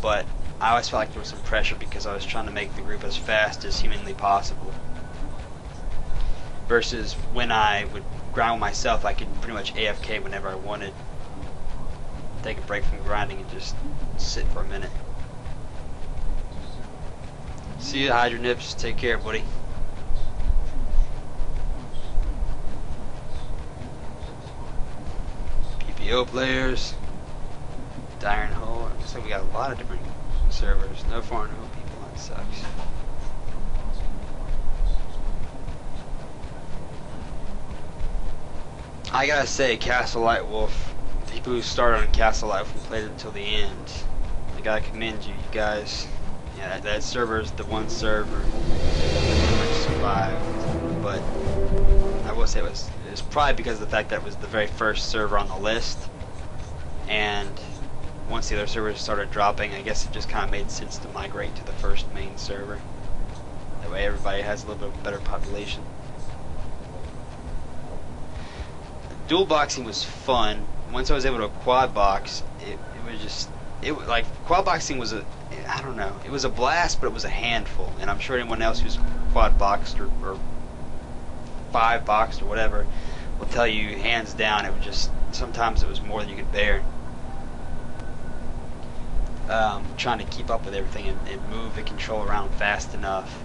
But I always felt like there was some pressure because I was trying to make the group as fast as humanly possible. Versus when I would grind with myself, I could pretty much AFK whenever I wanted. Take a break from grinding and just sit for a minute. See you, Hydra Nips. Take care, buddy. PPO players. Iron Hole. Looks like we got a lot of different servers. No foreign hole people. That sucks. I gotta say, Castle Lightwolf, the people who started on Castle Lightwolf and played it until the end, I gotta commend you, you guys. Yeah, that server is the one server that survived, but I will say it was probably because of the fact that it was the very first server on the list, and once the other servers started dropping, I guess it just kind of made sense to migrate to the first main server. That way everybody has a little bit better population. Dual boxing was fun. Once I was able to quad box, it was just, like quad boxing was I don't know, it was a blast, but it was a handful, and I'm sure anyone else who's quad boxed or 5 boxed or whatever will tell you hands down it was just, sometimes it was more than you could bear. Trying to keep up with everything and move and control around fast enough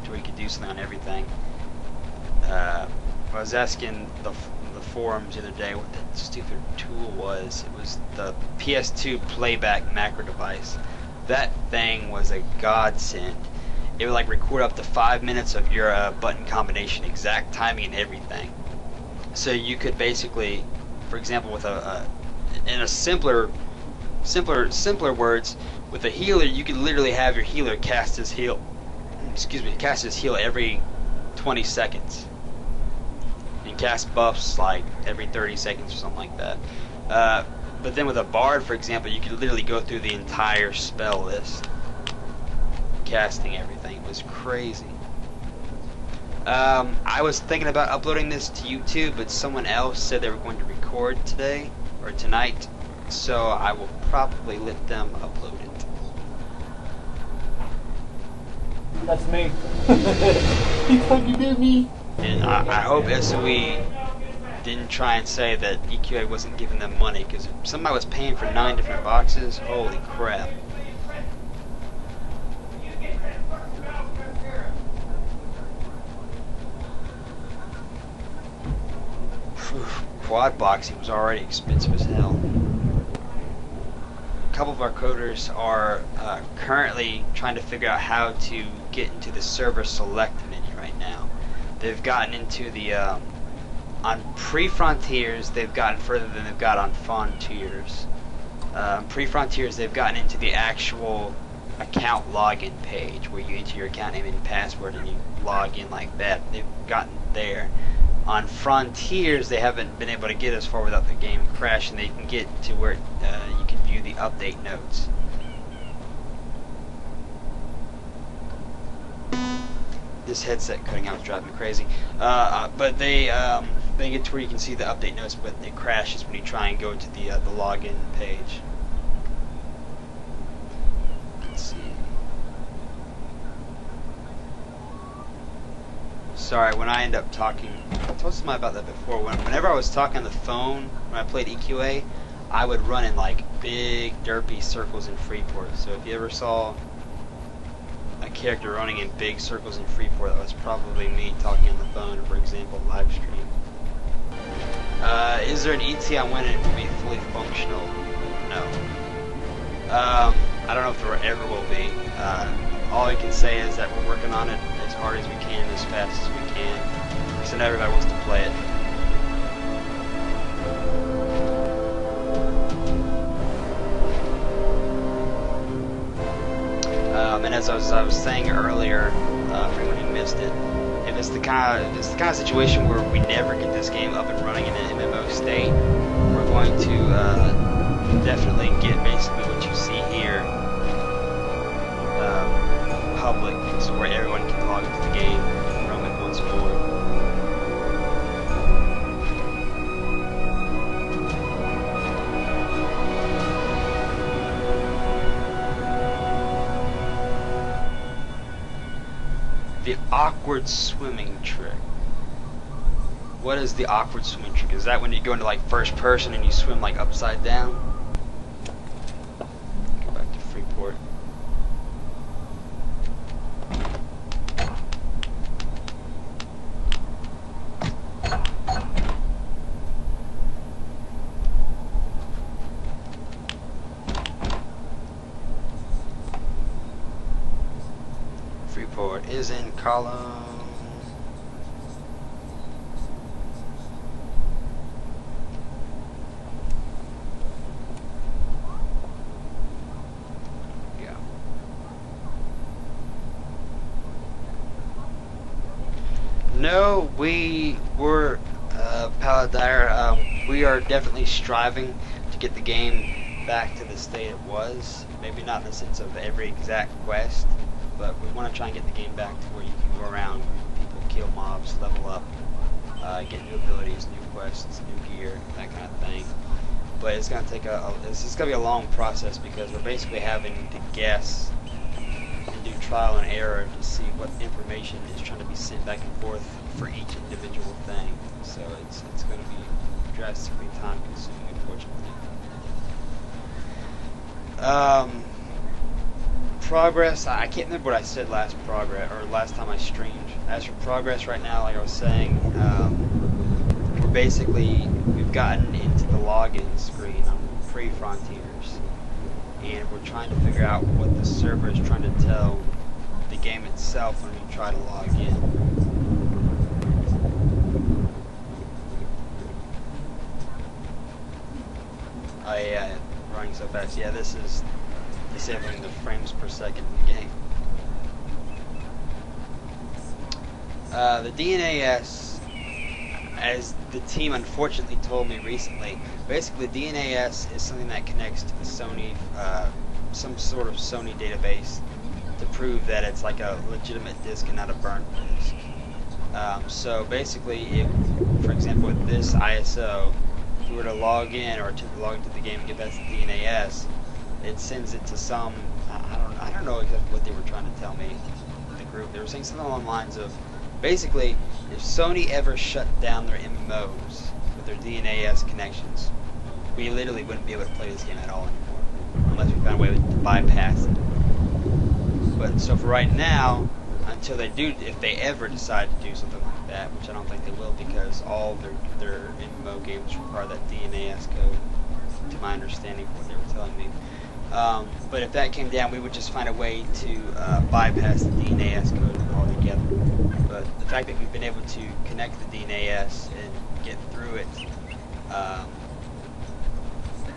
to where you could do something on everything. I was asking the forums the other day what that stupid tool was. It was the PS2 playback macro device. That thing was a godsend. It would like record up to 5 minutes of your button combination, exact timing and everything. So you could basically, for example, with in a simpler words, with a healer, you could literally have your healer cast his heal. Cast his heal every 20 seconds, and cast buffs like every 30 seconds or something like that. But then with a bard, for example, you could literally go through the entire spell list, casting everything. It was crazy. I was thinking about uploading this to YouTube, but someone else said they were going to record today or tonight, so I will probably let them upload it. That's me. He fucking me. And I hope SOE didn't try and say that EQA wasn't giving them money, because if somebody was paying for 9 different boxes, holy crap. Quad boxing was already expensive as hell. A couple of our coders are currently trying to figure out how to get into the server select menu right now. They've gotten into the on pre-frontiers, they've gotten further than they've got on frontiers. Pre-frontiers, they've gotten into the actual account login page where you enter your account name and password and you log in like that. They've gotten there. On Frontiers, they haven't been able to get as far without the game crashing. They can get to where you can view the update notes. This headset cutting out is driving me crazy. But they get to where you can see the update notes, but it crashes when you try and go to the login page. Let's see. Sorry, when I end up talking, I told somebody about that before. Whenever I was talking on the phone when I played EQA, I would run in like big derpy circles in Freeport. So if you ever saw a character running in big circles in Freeport, that was probably me talking on the phone, for example, live stream. Is there an ET on when it will be fully functional? No. I don't know if there ever will be. All I can say is that we're working on it as hard as we can, as fast as we can, because not everybody wants to play it. And as I was saying earlier, for anyone who missed it, if it's the kind of situation where we never get this game up and running in an MMO state, we're going to definitely get basically what you see here. Public, so where everyone can log into the game and roam it once more. The awkward swimming trick. What is the awkward swimming trick? Is that when you go into like first person and you swim like upside down? Go back to Freeport. Freeport is in column. Yeah. No, we were Paladire. We are definitely striving to get the game back to the state it was. Maybe not in the sense of every exact quest, but we want to try and get the game back to where you can go around, people kill mobs, level up, get new abilities, new quests, new gear, that kind of thing. But it's going to take it's going to be a long process, because we're basically having to guess and do trial and error to see what information is trying to be sent back and forth for each individual thing. So it's going to be drastically time consuming, unfortunately. Progress, I can't remember what I said last time I streamed. As for progress right now, like I was saying, we're basically we've gotten into the login screen on Free Frontiers, and we're trying to figure out what the server is trying to tell the game itself when we try to log in. Oh yeah, running so fast. Yeah, this is disabling the frames per second in the game. The DNAS, as the team unfortunately told me recently, basically DNAS is something that connects to the Sony, some sort of Sony database to prove that it's like a legitimate disk and not a burnt disk. So basically, if, for example, with this ISO, if you were to log in or to log into the game and get that to DNAS, it sends it to some, I don't know exactly what they were trying to tell me, the group. They were saying something along the lines of, basically, if Sony ever shut down their MMOs with their DNAS connections, we literally wouldn't be able to play this game at all anymore, unless we found a way to bypass it. But so for right now, until they do, if they ever decide to do something like that, which I don't think they will, because all their MMO games require that DNAS code, to my understanding of what they were telling me. But if that came down, we would just find a way to bypass the DNAS code altogether. But the fact that we've been able to connect the DNAS and get through it,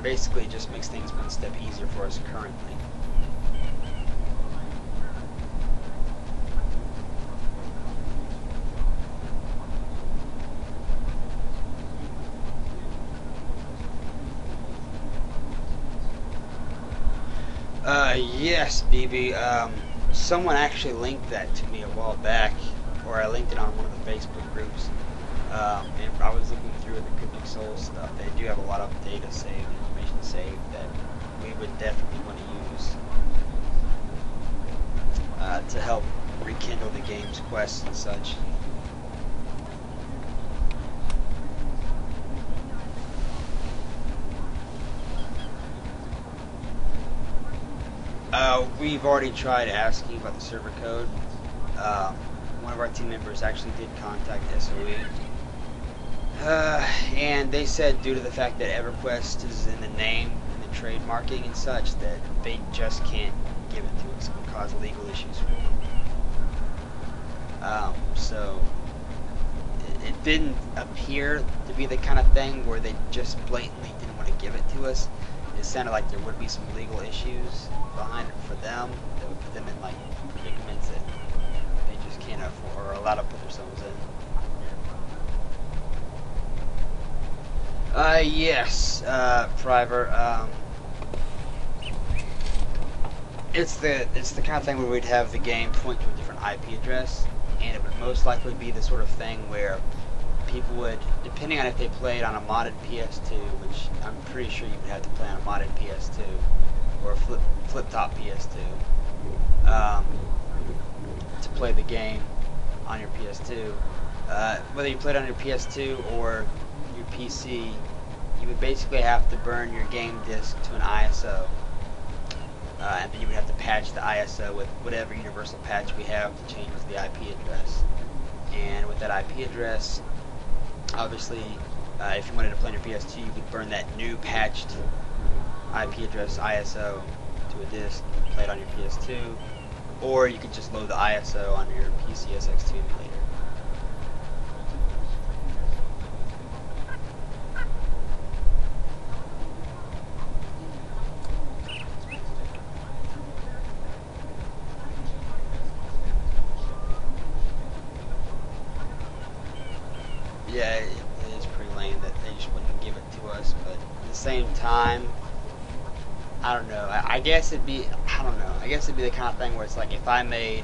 basically just makes things one step easier for us currently. Yes, BB. Someone actually linked that to me a while back, or I linked it on one of the Facebook groups. And I was looking through the Cryptic Soul stuff. They do have a lot of data saved, information saved that we would definitely want to use to help rekindle the game's quests and such. We've already tried asking about the server code. One of our team members actually did contact SOE. And they said due to the fact that EverQuest is in the name and the trademarking and such, that they just can't give it to us. It would cause legal issues for them. So it didn't appear to be the kind of thing where they just blatantly didn't want to give it to us. It sounded like there would be some legal issues behind it for them that would put them in like predicaments that they just can't afford or allowed to put themselves in. Yes, Priver. It's the kind of thing where we'd have the game point to a different IP address, and it would most likely be the sort of thing where people would, depending on if they played on a modded PS2, which I'm pretty sure you would have to play on a modded PS2 or a flip-top PS2 to play the game on your PS2. Whether you played on your PS2 or your PC, you would basically have to burn your game disc to an ISO, and then you would have to patch the ISO with whatever universal patch we have to change the IP address. And with that IP address, obviously, if you wanted to play on your PS2, you could burn that new patched IP address ISO to a disk and play it on your PS2, or you could just load the ISO on your PCSX2 emulator. Yeah, it is pretty lame that they just wouldn't give it to us, but at the same time, I don't know. I guess it'd be, I don't know. I guess it'd be the kind of thing where it's like if I made,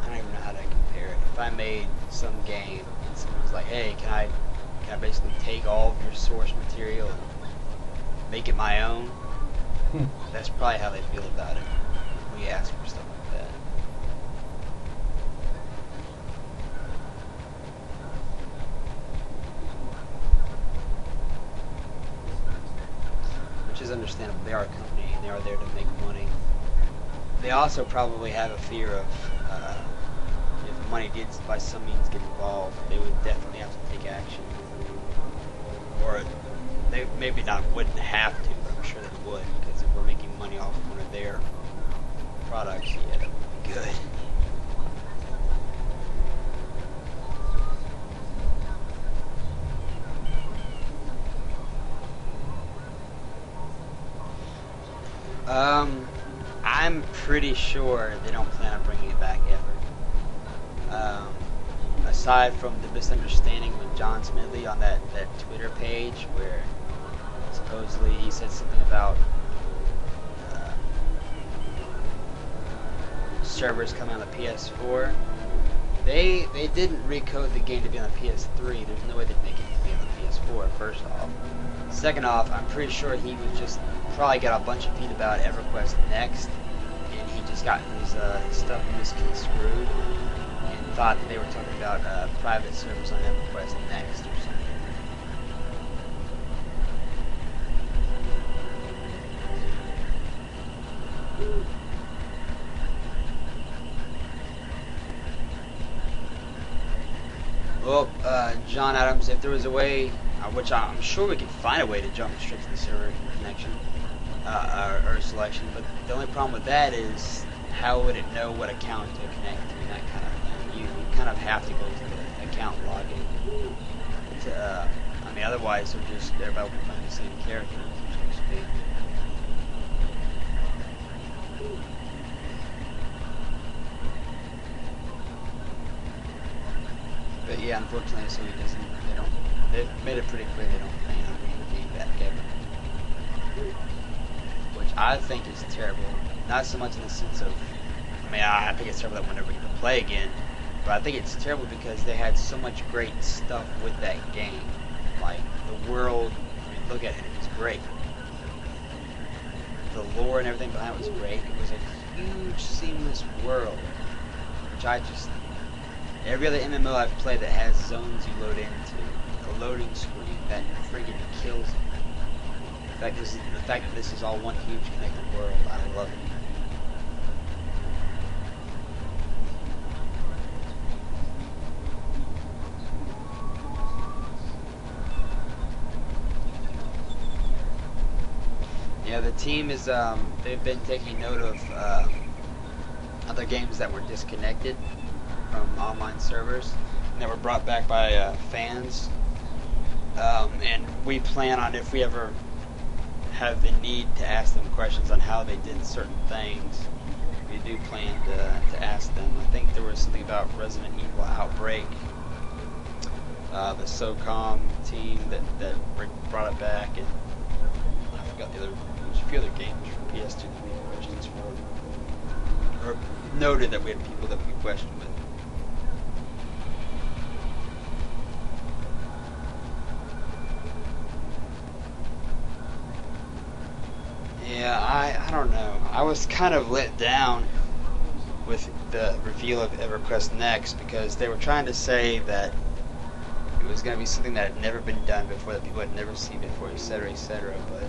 I don't even know how to compare it. If I made some game and someone was like, hey, can I basically take all of your source material and make it my own? That's probably how they feel about it. We ask for stuff like that. Which is understandable. They are a company and they are there to make money. They also probably have a fear of if money did by some means get involved, they would definitely have to take action. Or they maybe wouldn't have to, but I'm sure they would, because if we're making money off one of their products, yeah, that would be good. I'm pretty sure they don't plan on bringing it back ever. Aside from the misunderstanding with John Smedley on that Twitter page where supposedly he said something about servers coming on the PS4. They didn't recode the game to be on the PS3. There's no way they'd make it to be on the PS4, first off. Second off, I'm pretty sure he was just probably got a bunch of feed about EverQuest Next, and he just got his stuff misconstrued and thought that they were talking about private servers on EverQuest Next or something. Well, John Adams, if there was a way, which I'm sure we could find a way to jump straight to the server connection or selection, but the only problem with that is how would it know what account to connect to and that kind of thing. You kind of have to go to the account login. I mean, otherwise everybody will be playing the same character. But yeah, unfortunately, so he doesn't. They've made it pretty clear they don't plan on bringing the game back ever, which I think is terrible. Not so much in the sense of, I mean, I think it's terrible that we'll never get to play again, but I think it's terrible because they had so much great stuff with that game. Like the world, I mean, look at it, it was great. The lore and everything behind it was great. It was a huge, seamless world, which I just. Every other MMO I've played that has zones you load into, a loading screen, that friggin' kills me. The fact that this is all one huge connected world, I love it. Yeah, the team is, they've been taking note of other games that were disconnected from online servers and that were brought back by fans, and we plan on, if we ever have the need to ask them questions on how they did certain things, we do plan to ask them. I think there was something about Resident Evil Outbreak, the SOCOM team that brought it back, and I forgot there's a few other games from PS2 that we had questions for, or noted that we had people that we questioned with. Yeah, I don't know. I was kind of let down with the reveal of EverQuest Next because they were trying to say that it was going to be something that had never been done before, that people had never seen before, etc., etc. But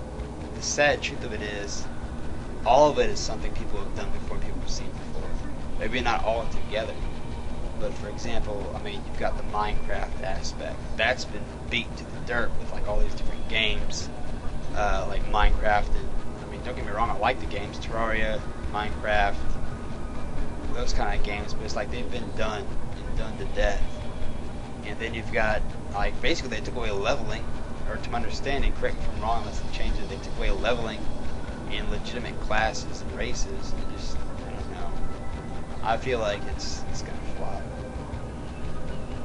the sad truth of it is, all of it is something people have done before and people have seen before. Maybe not all together, but for example, I mean, you've got the Minecraft aspect. That's been beat to the dirt with like all these different games, like Minecraft and, don't get me wrong, I like the games, Terraria, Minecraft, those kind of games, but it's like they've been done and done to death. And then you've got, like, basically they took away leveling, or to my understanding, correct me if I'm wrong unless they changed it, they took away leveling in legitimate classes and races, and just, I don't know. I feel like it's gonna flop.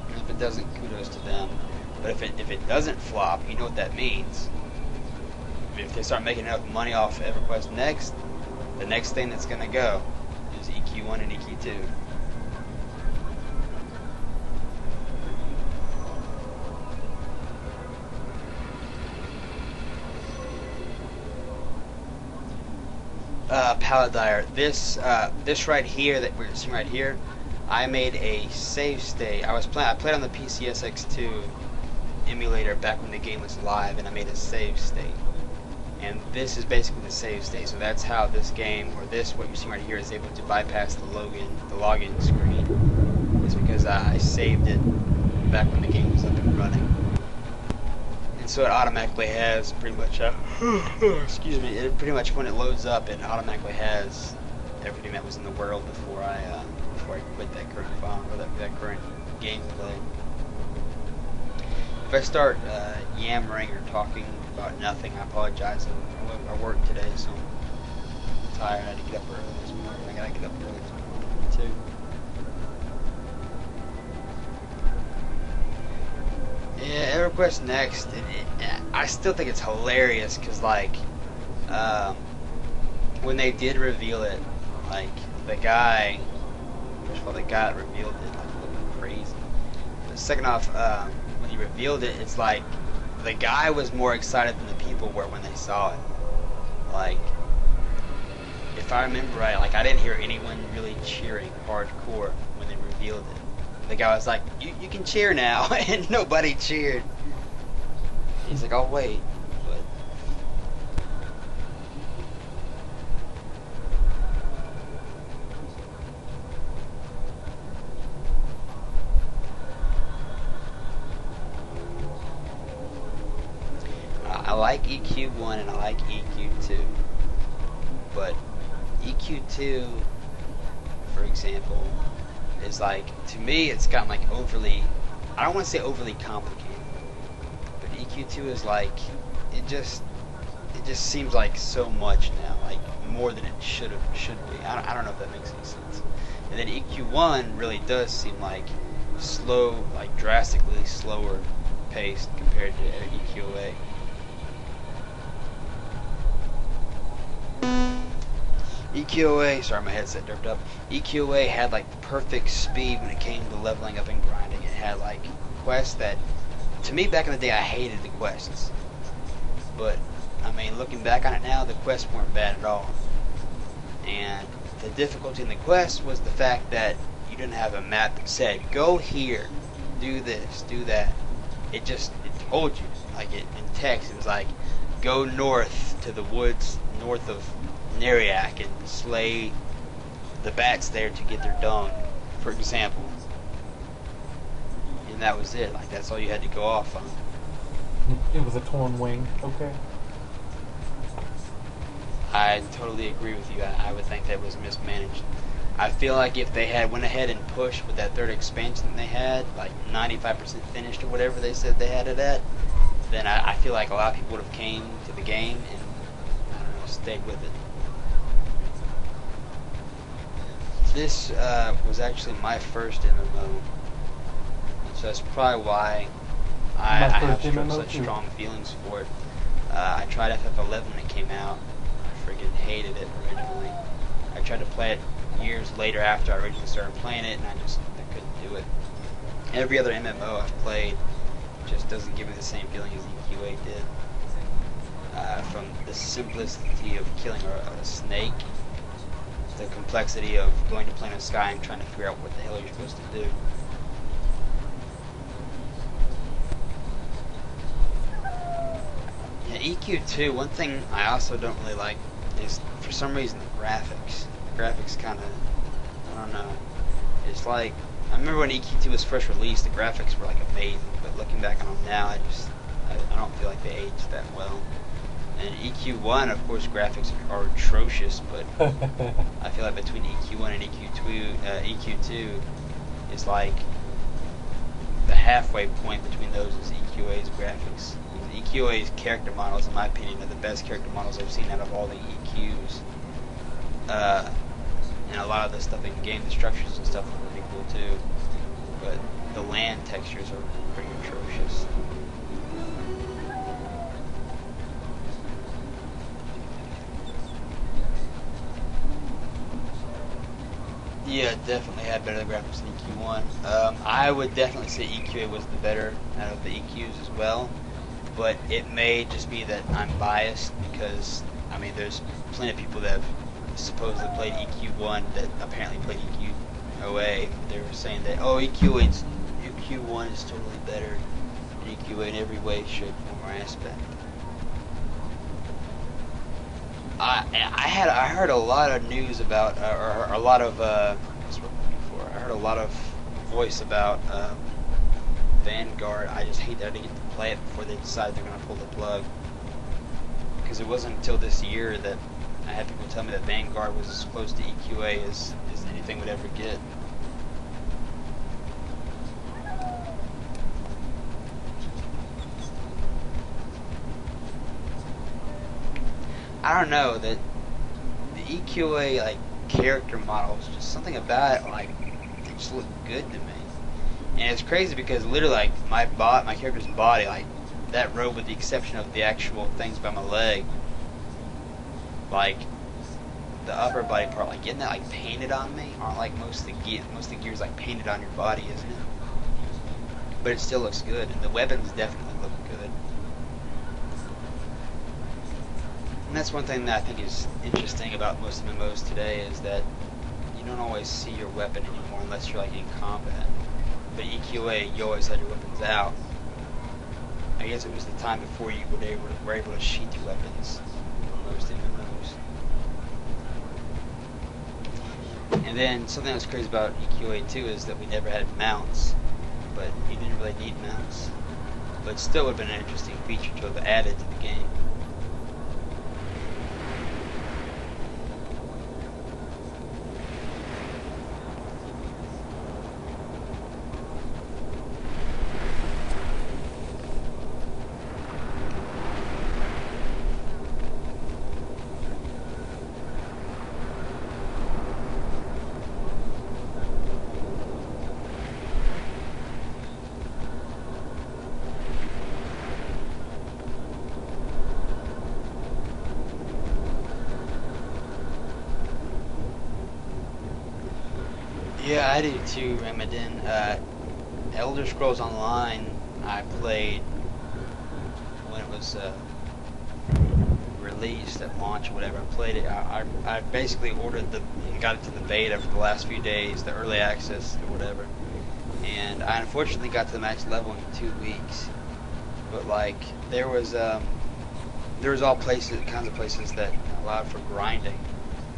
And if it doesn't, kudos to them. But if it doesn't flop, you know what that means. If they start making enough money off EverQuest Next, the next thing that's going to go is EQ1 and EQ2. Paladire, this right here that we're seeing right here, I made a save state. I played on the PCSX2 emulator back when the game was live, and I made a save state. and this is basically the save state. So that's how this game, or this, what you're seeing right here, is able to bypass the login screen. It's because I saved it back when the game was up and running. And so it automatically has pretty much excuse me, it pretty much, when it loads up, it automatically has everything that was in the world before I quit that current file, or that current gameplay. If I start yammering or talking about nothing, I apologize. I worked today, so I'm tired. I had to get up early this morning. I gotta get up early this morning too. Yeah, EverQuest Next, I still think it's hilarious, because, like, when they did reveal it, like, the guy, first of all, the guy that revealed it, like, looked crazy. But second off, when he revealed it, it's like, the guy was more excited than the people were when they saw it. Like, if I remember right, like, I didn't hear anyone really cheering hardcore when they revealed it. The guy was like, you can cheer now, and nobody cheered. He's like, oh wait, but I like EQ1 and I like EQ2, but EQ2, for example, is like, to me, it's gotten like overly, I don't want to say overly complicated, but EQ2 is like, it just seems like so much now, like more than it should be. I don't know if that makes any sense. And then EQ1 really does seem like slow, like drastically slower paced compared to EQOA. EQOA, sorry, my headset derped up. EQOA had like the perfect speed when it came to leveling up and grinding. It had like quests that, to me back in the day, I hated the quests. But, I mean, looking back on it now, the quests weren't bad at all. And the difficulty in the quest was the fact that you didn't have a map that said, go here, do this, do that. It told you, like in text, it was like, go north to the woods north of Neriac and slay the bats there to get their dung, for example. And that was it. Like, that's all you had to go off on. It was a torn wing, okay? I totally agree with you. I would think that was mismanaged. I feel like if they had went ahead and pushed with that third expansion that they had, like 95% finished or whatever they said they had it at, then I feel like a lot of people would have came to the game and, I don't know, stayed with it. This was actually my first MMO, so that's probably why I have such strong feelings for it. I tried FF11 when it came out. I friggin' hated it originally. I tried to play it years later after I originally started playing it, and I couldn't do it. Every other MMO I've played just doesn't give me the same feeling as EQA did. From the simplicity of killing a snake, the complexity of going to Planet Sky and trying to figure out what the hell you're supposed to do. Yeah, EQ2, one thing I also don't really like is, for some reason, the graphics. The graphics kind of, I don't know. It's like, I remember when EQ2 was first released, the graphics were like amazing, but looking back on them now, I don't feel like they aged that well. And EQ1, of course, graphics are atrocious, but I feel like between EQ1 and EQ2 is like the halfway point between those is EQA's graphics. EQA's character models, in my opinion, are the best character models I've seen out of all the EQs. And a lot of the stuff in game, the structures and stuff are pretty cool too. But the land textures are pretty atrocious. Yeah, definitely had better graphics than EQ1. I would definitely say EQA was the better out of the EQs as well, but it may just be that I'm biased because, I mean, there's plenty of people that have supposedly played EQ1 that apparently played EQOA. They were saying that, oh, EQ1 is totally better than EQA in every way, shape, form, or aspect. I heard a lot of news about or a lot of what's what I'm looking for? I heard a lot of voice about Vanguard. I just hate that I didn't get to play it before they decided they're gonna pull the plug. Because it wasn't until this year that I had people tell me that Vanguard was as close to EQA as anything would ever get. I don't know, that the EQA like character models, just something about it, like they just look good to me. And it's crazy because literally like my character's body, like that robe with the exception of the actual things by my leg, like the upper body part, like getting that like painted on me, aren't like most of the gear's like painted on your body, isn't it? But it still looks good, and the weapons definitely look good. And that's one thing that I think is interesting about most MMOs today, is that you don't always see your weapon anymore unless you're like in combat. But EQA, you always had your weapons out. I guess it was the time before you were able to sheath your weapons for most MMOs. And then something that's crazy about EQA too is that we never had mounts, but you didn't really need mounts. But still would have been an interesting feature to have added to the game. Yeah, I do too, Ramadan. Elder Scrolls Online, I played when it was released at launch or whatever. I played it. I basically got it to the beta for the last few days, the early access or whatever. And I unfortunately got to the max level in 2 weeks. But like, there was all kinds of places that allowed for grinding,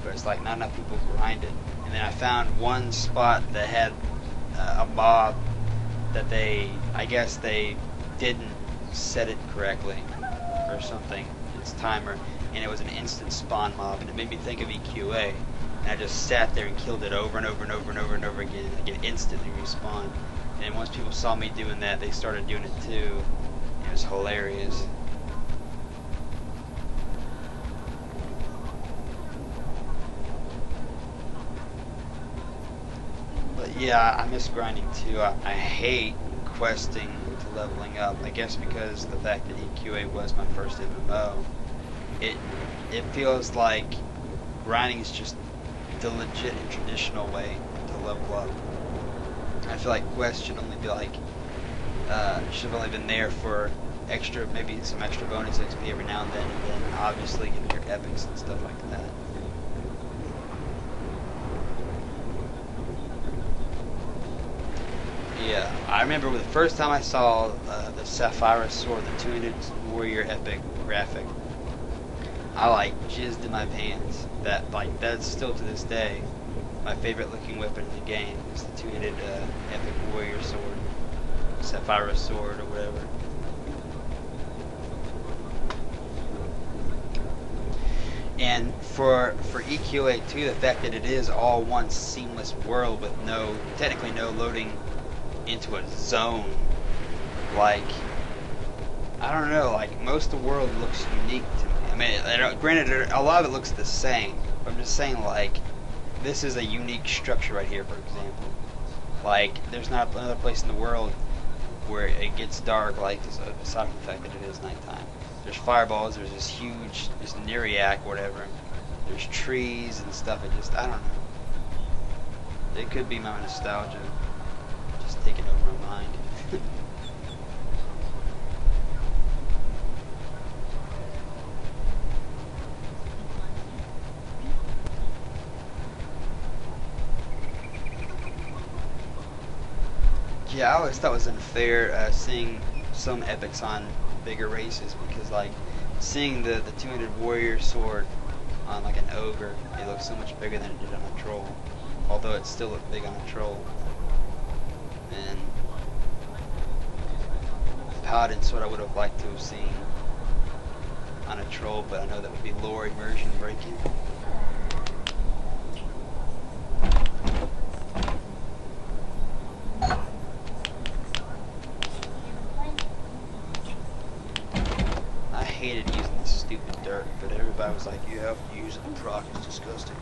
but it's like not enough people grinded. And then I found one spot that had a mob that I guess they didn't set it correctly or something, its timer, and it was an instant spawn mob, and it made me think of EQA, and I just sat there and killed it over and over and over and over and over again, and it instantly respawned. And once people saw me doing that, they started doing it too. It was hilarious. Yeah, I miss grinding too. I hate questing to leveling up. I guess because of the fact that EQA was my first MMO, it feels like grinding is just the legit and traditional way to level up. I feel like quests should only be like should have only been there for maybe some extra bonus XP every now and then obviously getting your epics and stuff like that. Yeah, I remember the first time I saw the Sapphire Sword, the 200 Warrior Epic graphic, I like jizzed in my pants. That's still to this day my favorite looking weapon in the game, is the 200 Epic Warrior Sword, Sapphire Sword or whatever. And for EQA too, the fact that it is all one seamless world with technically no loading into a zone, like, I don't know, like most of the world looks unique to me. I mean, granted, a lot of it looks the same, but I'm just saying, like, this is a unique structure right here, for example. Like, there's not another place in the world where it gets dark, like, aside from the fact that it is nighttime. There's fireballs, there's this huge, this Nereak, whatever. There's trees and stuff. I don't know. It could be my nostalgia taking over my mind. Yeah, I always thought it was unfair seeing some epics on bigger races, because like seeing the 200 Warrior Sword on like an ogre, it looks so much bigger than it did on a troll. Although it still looked big on a troll. And Paladin's what I would have liked to have seen on a troll, but I know that would be lore immersion breaking. I hated using this stupid dirt, but everybody was like, you have to use it in proc, it's disgusting.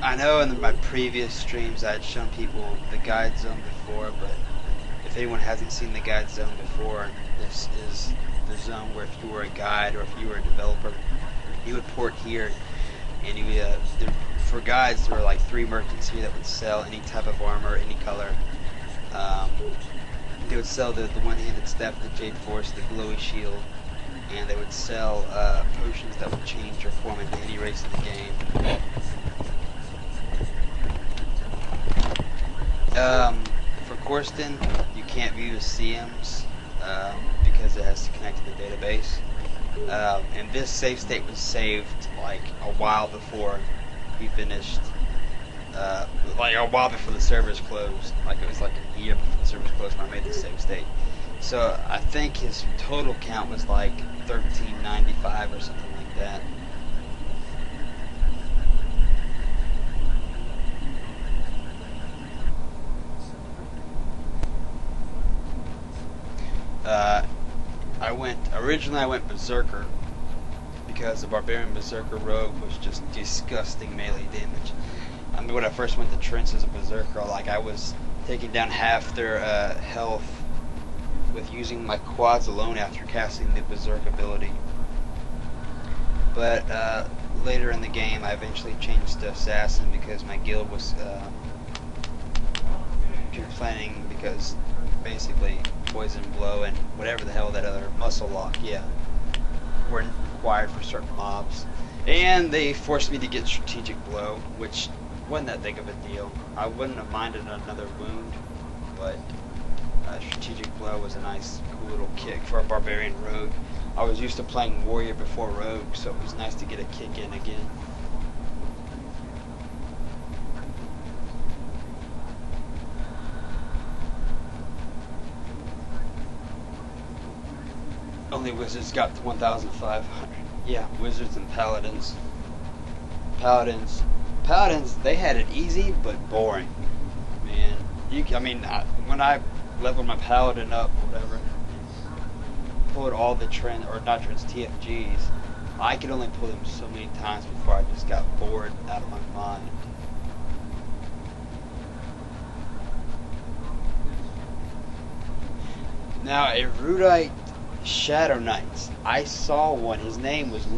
I know in my previous streams I had shown people the guide zone before, but if anyone hasn't seen the guide zone before, this is the zone where if you were a guide or if you were a developer, you would port here, and you for guides there were like 3 merchants here that would sell any type of armor, any color. They would sell the one-handed staff, the Jade Force, the glowy shield, and they would sell potions that would change your form into any race in the game. For Corsten, you can't view his CMs because it has to connect to the database. And this save state was saved like a while before he finished, like a while before the servers closed. Like it was like a year before the servers closed when I made the save state. So I think his total count was like 1395 or something like that. Originally I went Berserker because the Barbarian Berserker Rogue was just disgusting melee damage. I mean, when I first went to Trents as a Berserker, like I was taking down half their health with using my quads alone after casting the Berserk ability. But later in the game I eventually changed to Assassin because my guild was complaining because basically Poison Blow and whatever the hell that other Muscle Lock, yeah, were required for certain mobs. And they forced me to get Strategic Blow, which wasn't that big of a deal. I wouldn't have minded another wound, but Strategic Blow was a nice, cool little kick for a Barbarian Rogue. I was used to playing Warrior before Rogue, so it was nice to get a kick in again. Only Wizards got to 1,500. Yeah, Wizards and Paladins. Paladins, they had it easy, but boring. Man, when I leveled my Paladin up, or whatever, pulled all the TFGs, I could only pull them so many times before I just got bored out of my mind. Now, a Erudite Shadow Knights. I saw one. His name was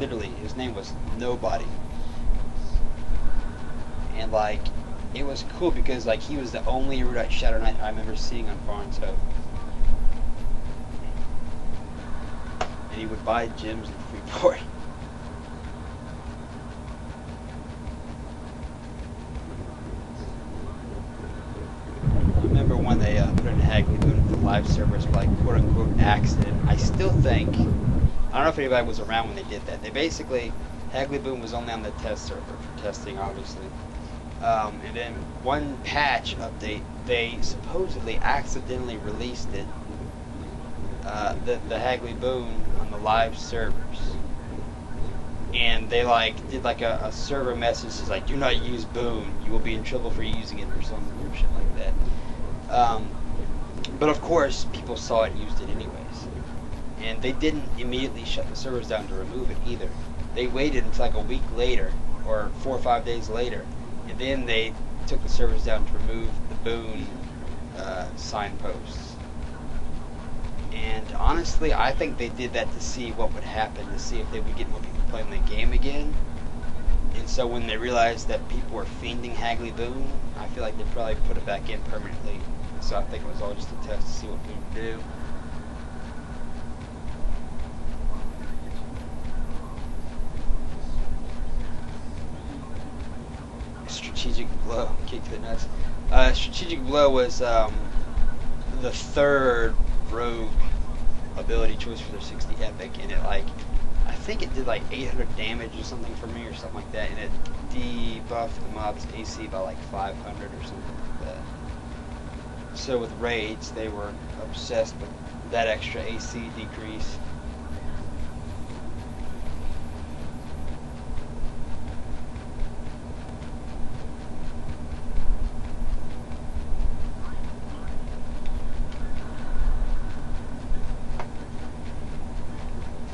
Nobody. And like, it was cool because like he was the only Erudite Shadow Knight I remember seeing on Barnes Hope. And he would buy gems in Freeport. I remember when they put in Hagley Boon for the live servers, like quote unquote accident. I still think, I don't know if anybody was around when they did that. They basically, Hagley Boon was only on the test server for testing, obviously. And then one patch update, they supposedly accidentally released it, the Hagley Boon on the live servers. And they like did like a server message that's like, do not use Boon, you will be in trouble for using it, or some shit like that. But of course, people saw it and used it anyways. And they didn't immediately shut the servers down to remove it either. They waited until like a week later, or 4 or 5 days later, and then they took the servers down to remove the Boon signposts. And honestly, I think they did that to see what would happen, to see if they would get more people playing the game again. And so when they realized that people were fiending Hagley Boon, I feel like they probably put it back in permanently. So I think it was all just a test to see what Boon would do. Strategic Blow, kick to the nuts. Strategic Blow was the third rogue ability choice for their 60 epic, and it I think it did like 800 damage or something for me or something like that, and it debuffed the mob's AC by like 500 or something like that. So with raids, they were obsessed with that extra AC decrease.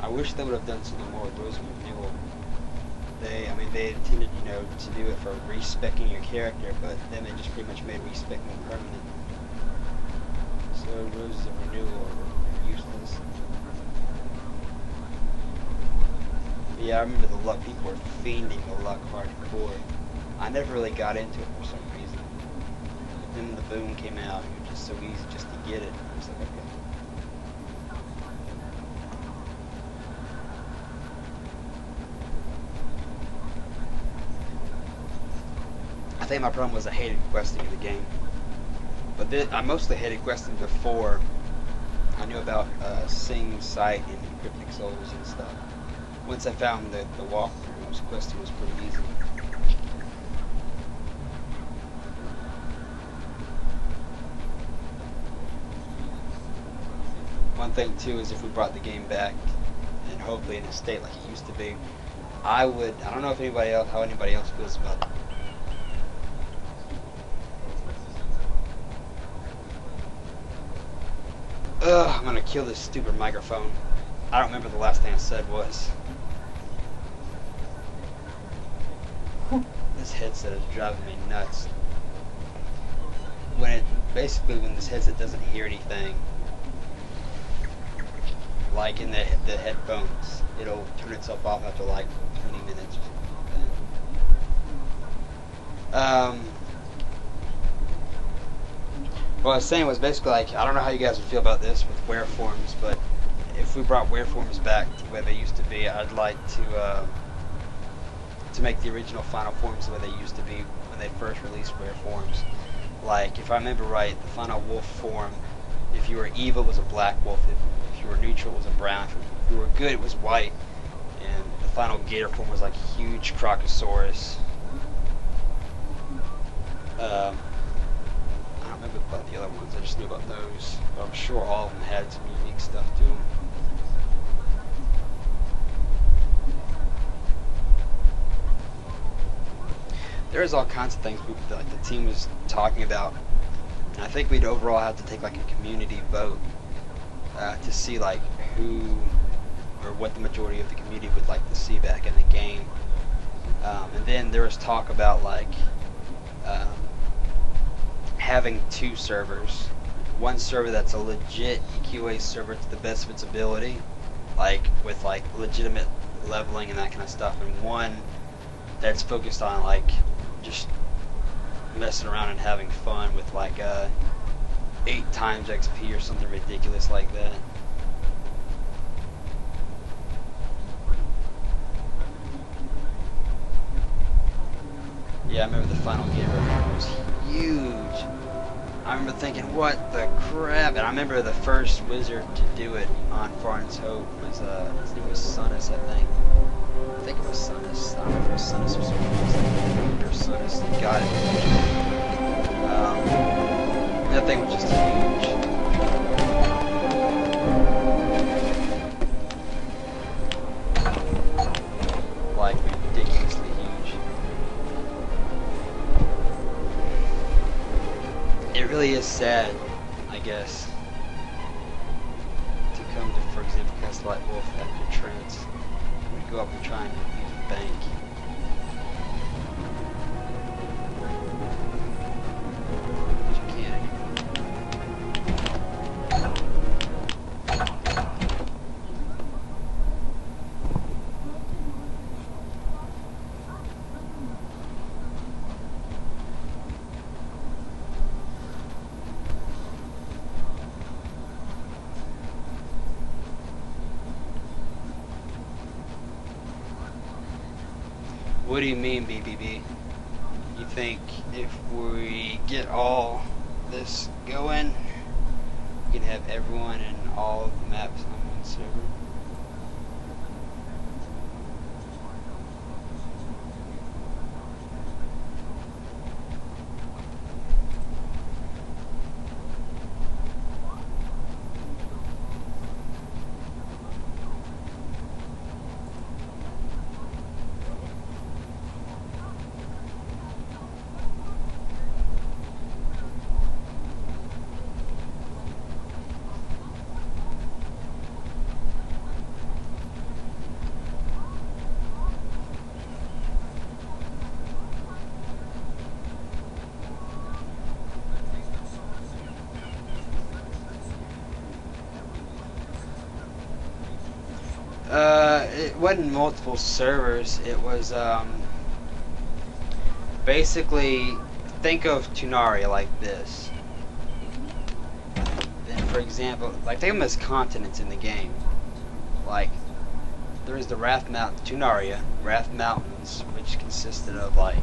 I wish they would have done something more with Rose Renewal. I mean, they intended, to do it for respecking your character, but then they just pretty much made respec more permanent. So Roses of Renewal are useless. But yeah, I remember the luck. People were fiending the luck hardcore. I never really got into it for some reason. But then the Boon came out, it was just so easy just to get it. I was like, okay. I think my problem was I hated questing in the game. But I mostly hated questing before I knew about Sing, Sight, and Cryptic Souls and stuff. Once I found the walkthroughs, questing was pretty easy. One thing too is if we brought the game back, and hopefully in a state like it used to be, I don't know if how anybody else feels about it. Ugh, I'm gonna kill this stupid microphone. I don't remember the last thing I said was. This headset is driving me nuts. When this headset doesn't hear anything, like in the headphones, it'll turn itself off after like 20 minutes or something like that. What I was saying was basically like, I don't know how you guys would feel about this with wear forms, but if we brought wear forms back to the way they used to be, I'd like to make the original final forms the way they used to be when they first released wear forms. Like, if I remember right, the final wolf form, if you were evil, it was a black wolf. If you were neutral, it was a brown. If you were good, it was white. And the final gator form was like a huge crocosaurus. I don't remember about the other ones, I just knew about those. But I'm sure all of them had some unique stuff to them. There's all kinds of things like the team was talking about. And I think we'd overall have to take like a community vote to see like who or what the majority of the community would like to see back in the game. And then there was talk about like having two servers. One server that's a legit EQOA server to the best of its ability, like with like legitimate leveling and that kind of stuff, and one that's focused on like just messing around and having fun with like 8 times XP or something ridiculous like that. Yeah, I remember the final game was huge. I remember thinking, what the crap? And I remember the first wizard to do it on Farn's Hope was, his name was Sunnis, I think. I think it was Sunnis. I don't know if it was Sunnis or something. Or Sunnis. He got it. That thing was just huge. Like, ridiculously huge. It really is sad, I guess, to come to, for example, cast Light Wolf after trance. We go up and try and use the bank. But you can't. What do you mean, BBB? You think if we get all this going, we can have everyone and all of the maps on one server? It wasn't multiple servers. It was basically, think of Tunaria like this. Then, for example, like think of them as continents in the game. Like there is the Tunaria, Raft Mountains, which consisted of like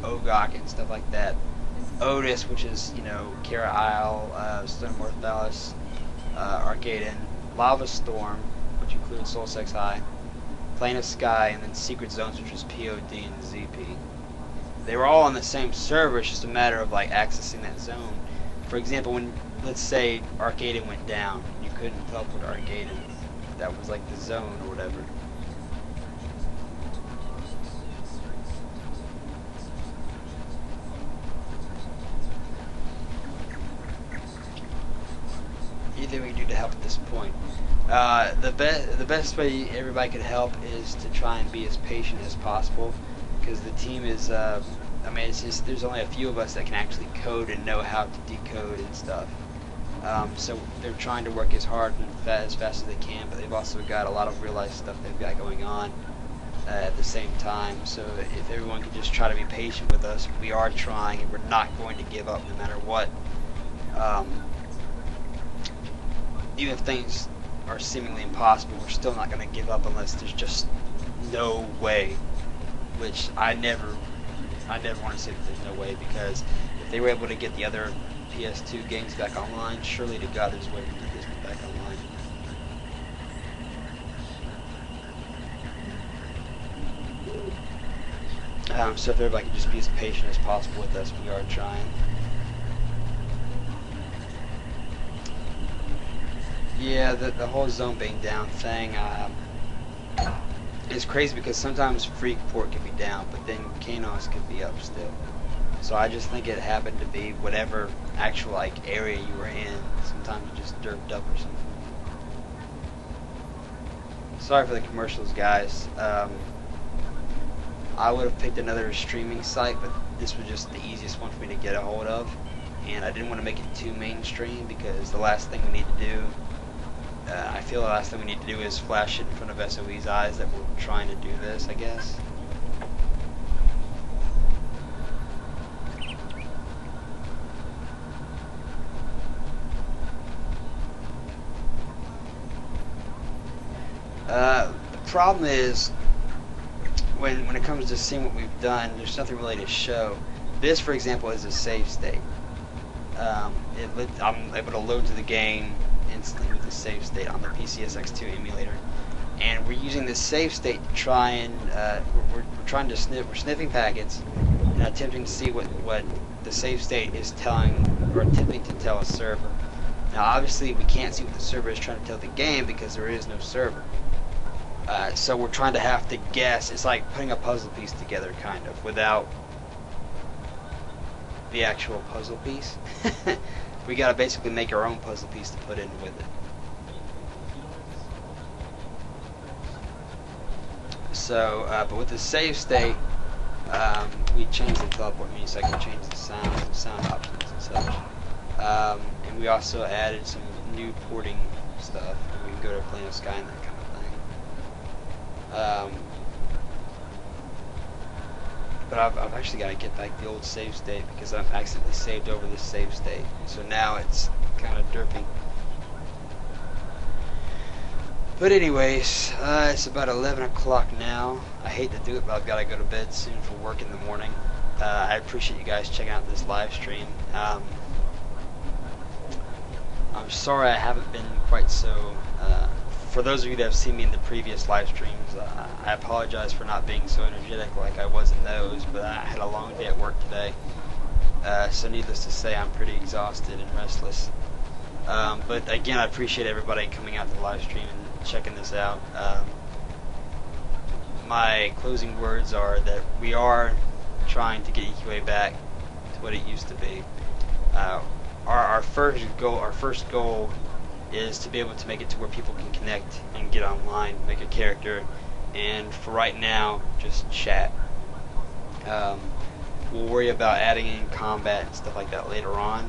Ogok and stuff like that. Otis, which is Kara Isle, Stonemore Palace, Arcaden, Lava Storm, which included Soul Sex High, Plane of Sky, and then Secret Zones, which was POD and ZP. They were all on the same server. It's just a matter of like accessing that zone. For example, when let's say Arcaden went down, you couldn't teleport to Arcaden. That was like the zone or whatever. Anything we can do to help at this point? The best way everybody could help is to try and be as patient as possible, because the team is I mean, it's just there's only a few of us that can actually code and know how to decode and stuff. So they're trying to work as hard and as fast as they can, but they've also got a lot of real life stuff they've got going on at the same time. So if everyone could just try to be patient with us, we are trying, and we're not going to give up no matter what. Even if things are seemingly impossible, we're still not going to give up unless there's just no way. Which I never want to say that there's no way, because if they were able to get the other PS2 games back online, surely to God there's a way to get this one back online. So if everybody can just be as patient as possible with us, we are trying. Yeah, the whole zone being down thing is crazy, because sometimes Freakport can be down, but then Kanos could be up still. So I just think it happened to be whatever actual like area you were in. Sometimes it just derped up or something. Sorry for the commercials, guys. I would have picked another streaming site, but this was just the easiest one for me to get a hold of, and I didn't want to make it too mainstream, because the last thing we need to do, I feel the last thing we need to do is flash it in front of SOE's eyes that we're trying to do this, I guess. The problem is, when it comes to seeing what we've done, there's nothing really to show. This, for example, is a save state. I'm able to load to the game instantly with the save state on the PCSX2 emulator, and we're using this save state to try and we're trying to we're sniffing packets and attempting to see what the save state is telling or attempting to tell a server. Now, obviously, we can't see what the server is trying to tell the game because there is no server. So we're trying to have to guess. It's like putting a puzzle piece together, kind of, without the actual puzzle piece. We gotta basically make our own puzzle piece to put in with it. So, but with the save state, we changed the teleport menu so I can change the sound options and such. And we also added some new porting stuff. We can go to Plane of Sky and that kind of thing. But I've actually got to get back the old save state, because I've accidentally saved over this save state. So now it's kind of derpy. But anyways, it's about 11 o'clock now. I hate to do it, but I've got to go to bed soon for work in the morning. I appreciate you guys checking out this live stream. I'm sorry I haven't been quite so... for those of you that have seen me in the previous live streams, I apologize for not being so energetic like I was in those, but I had a long day at work today. So needless to say, I'm pretty exhausted and restless. But again, I appreciate everybody coming out to the live stream and checking this out. My closing words are that we are trying to get EQA back to what it used to be. Our first goal is to be able to make it to where people can connect and get online, make a character, and for right now, just chat. We'll worry about adding in combat and stuff like that later on.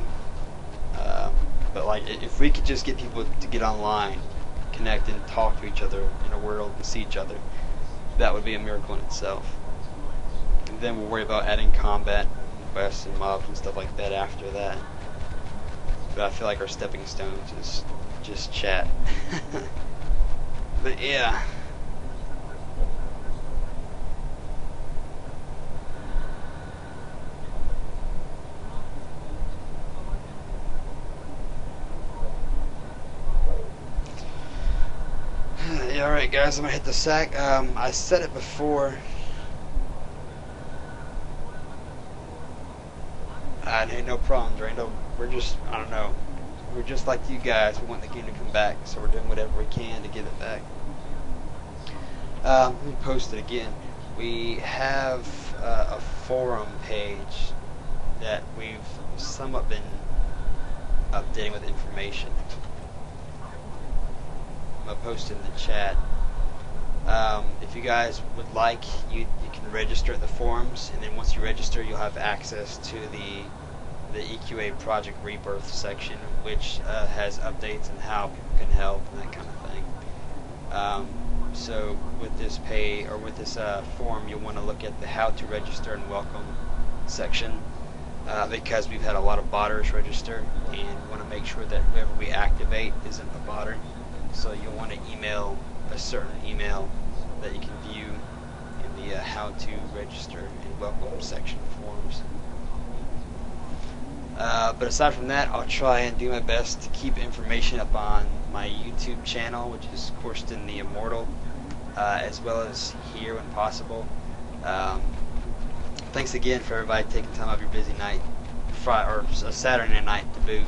But like, if we could just get people to get online, connect and talk to each other in a world and see each other, that would be a miracle in itself. And then we'll worry about adding combat, quests and mobs and stuff like that after that. But I feel like our stepping stones is just chat. But yeah. Yeah, alright guys, I'm gonna hit the sack. I said it before. Ain't no problems, right? We're just, I don't know. We're just like you guys. We want the game to come back, so we're doing whatever we can to get it back. Let me post it again. We have a forum page that we've somewhat been updating with information. I'm going to post it in the chat. If you guys would like, you can register at the forums, and then once you register, you'll have access to the EQA Project Rebirth section, which has updates on how people can help and that kind of thing. So with this forum, you'll want to look at the how to register and welcome section, because we've had a lot of botters register, and want to make sure that whoever we activate isn't a botter. So you'll want to email a certain email that you can view in the how to register and welcome section of forums. But aside from that, I'll try and do my best to keep information up on my YouTube channel, which is Corsten the Immortal, as well as here when possible. Thanks again for everybody taking time out of your busy night, or a Saturday night to boot,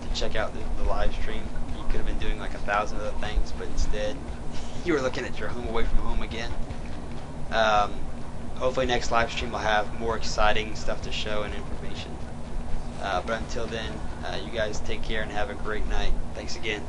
to check out the live stream. You could have been doing like 1,000 other things, but instead you were looking at your home away from home again. Hopefully next live stream will have more exciting stuff to show and information. But until then, you guys take care and have a great night. Thanks again.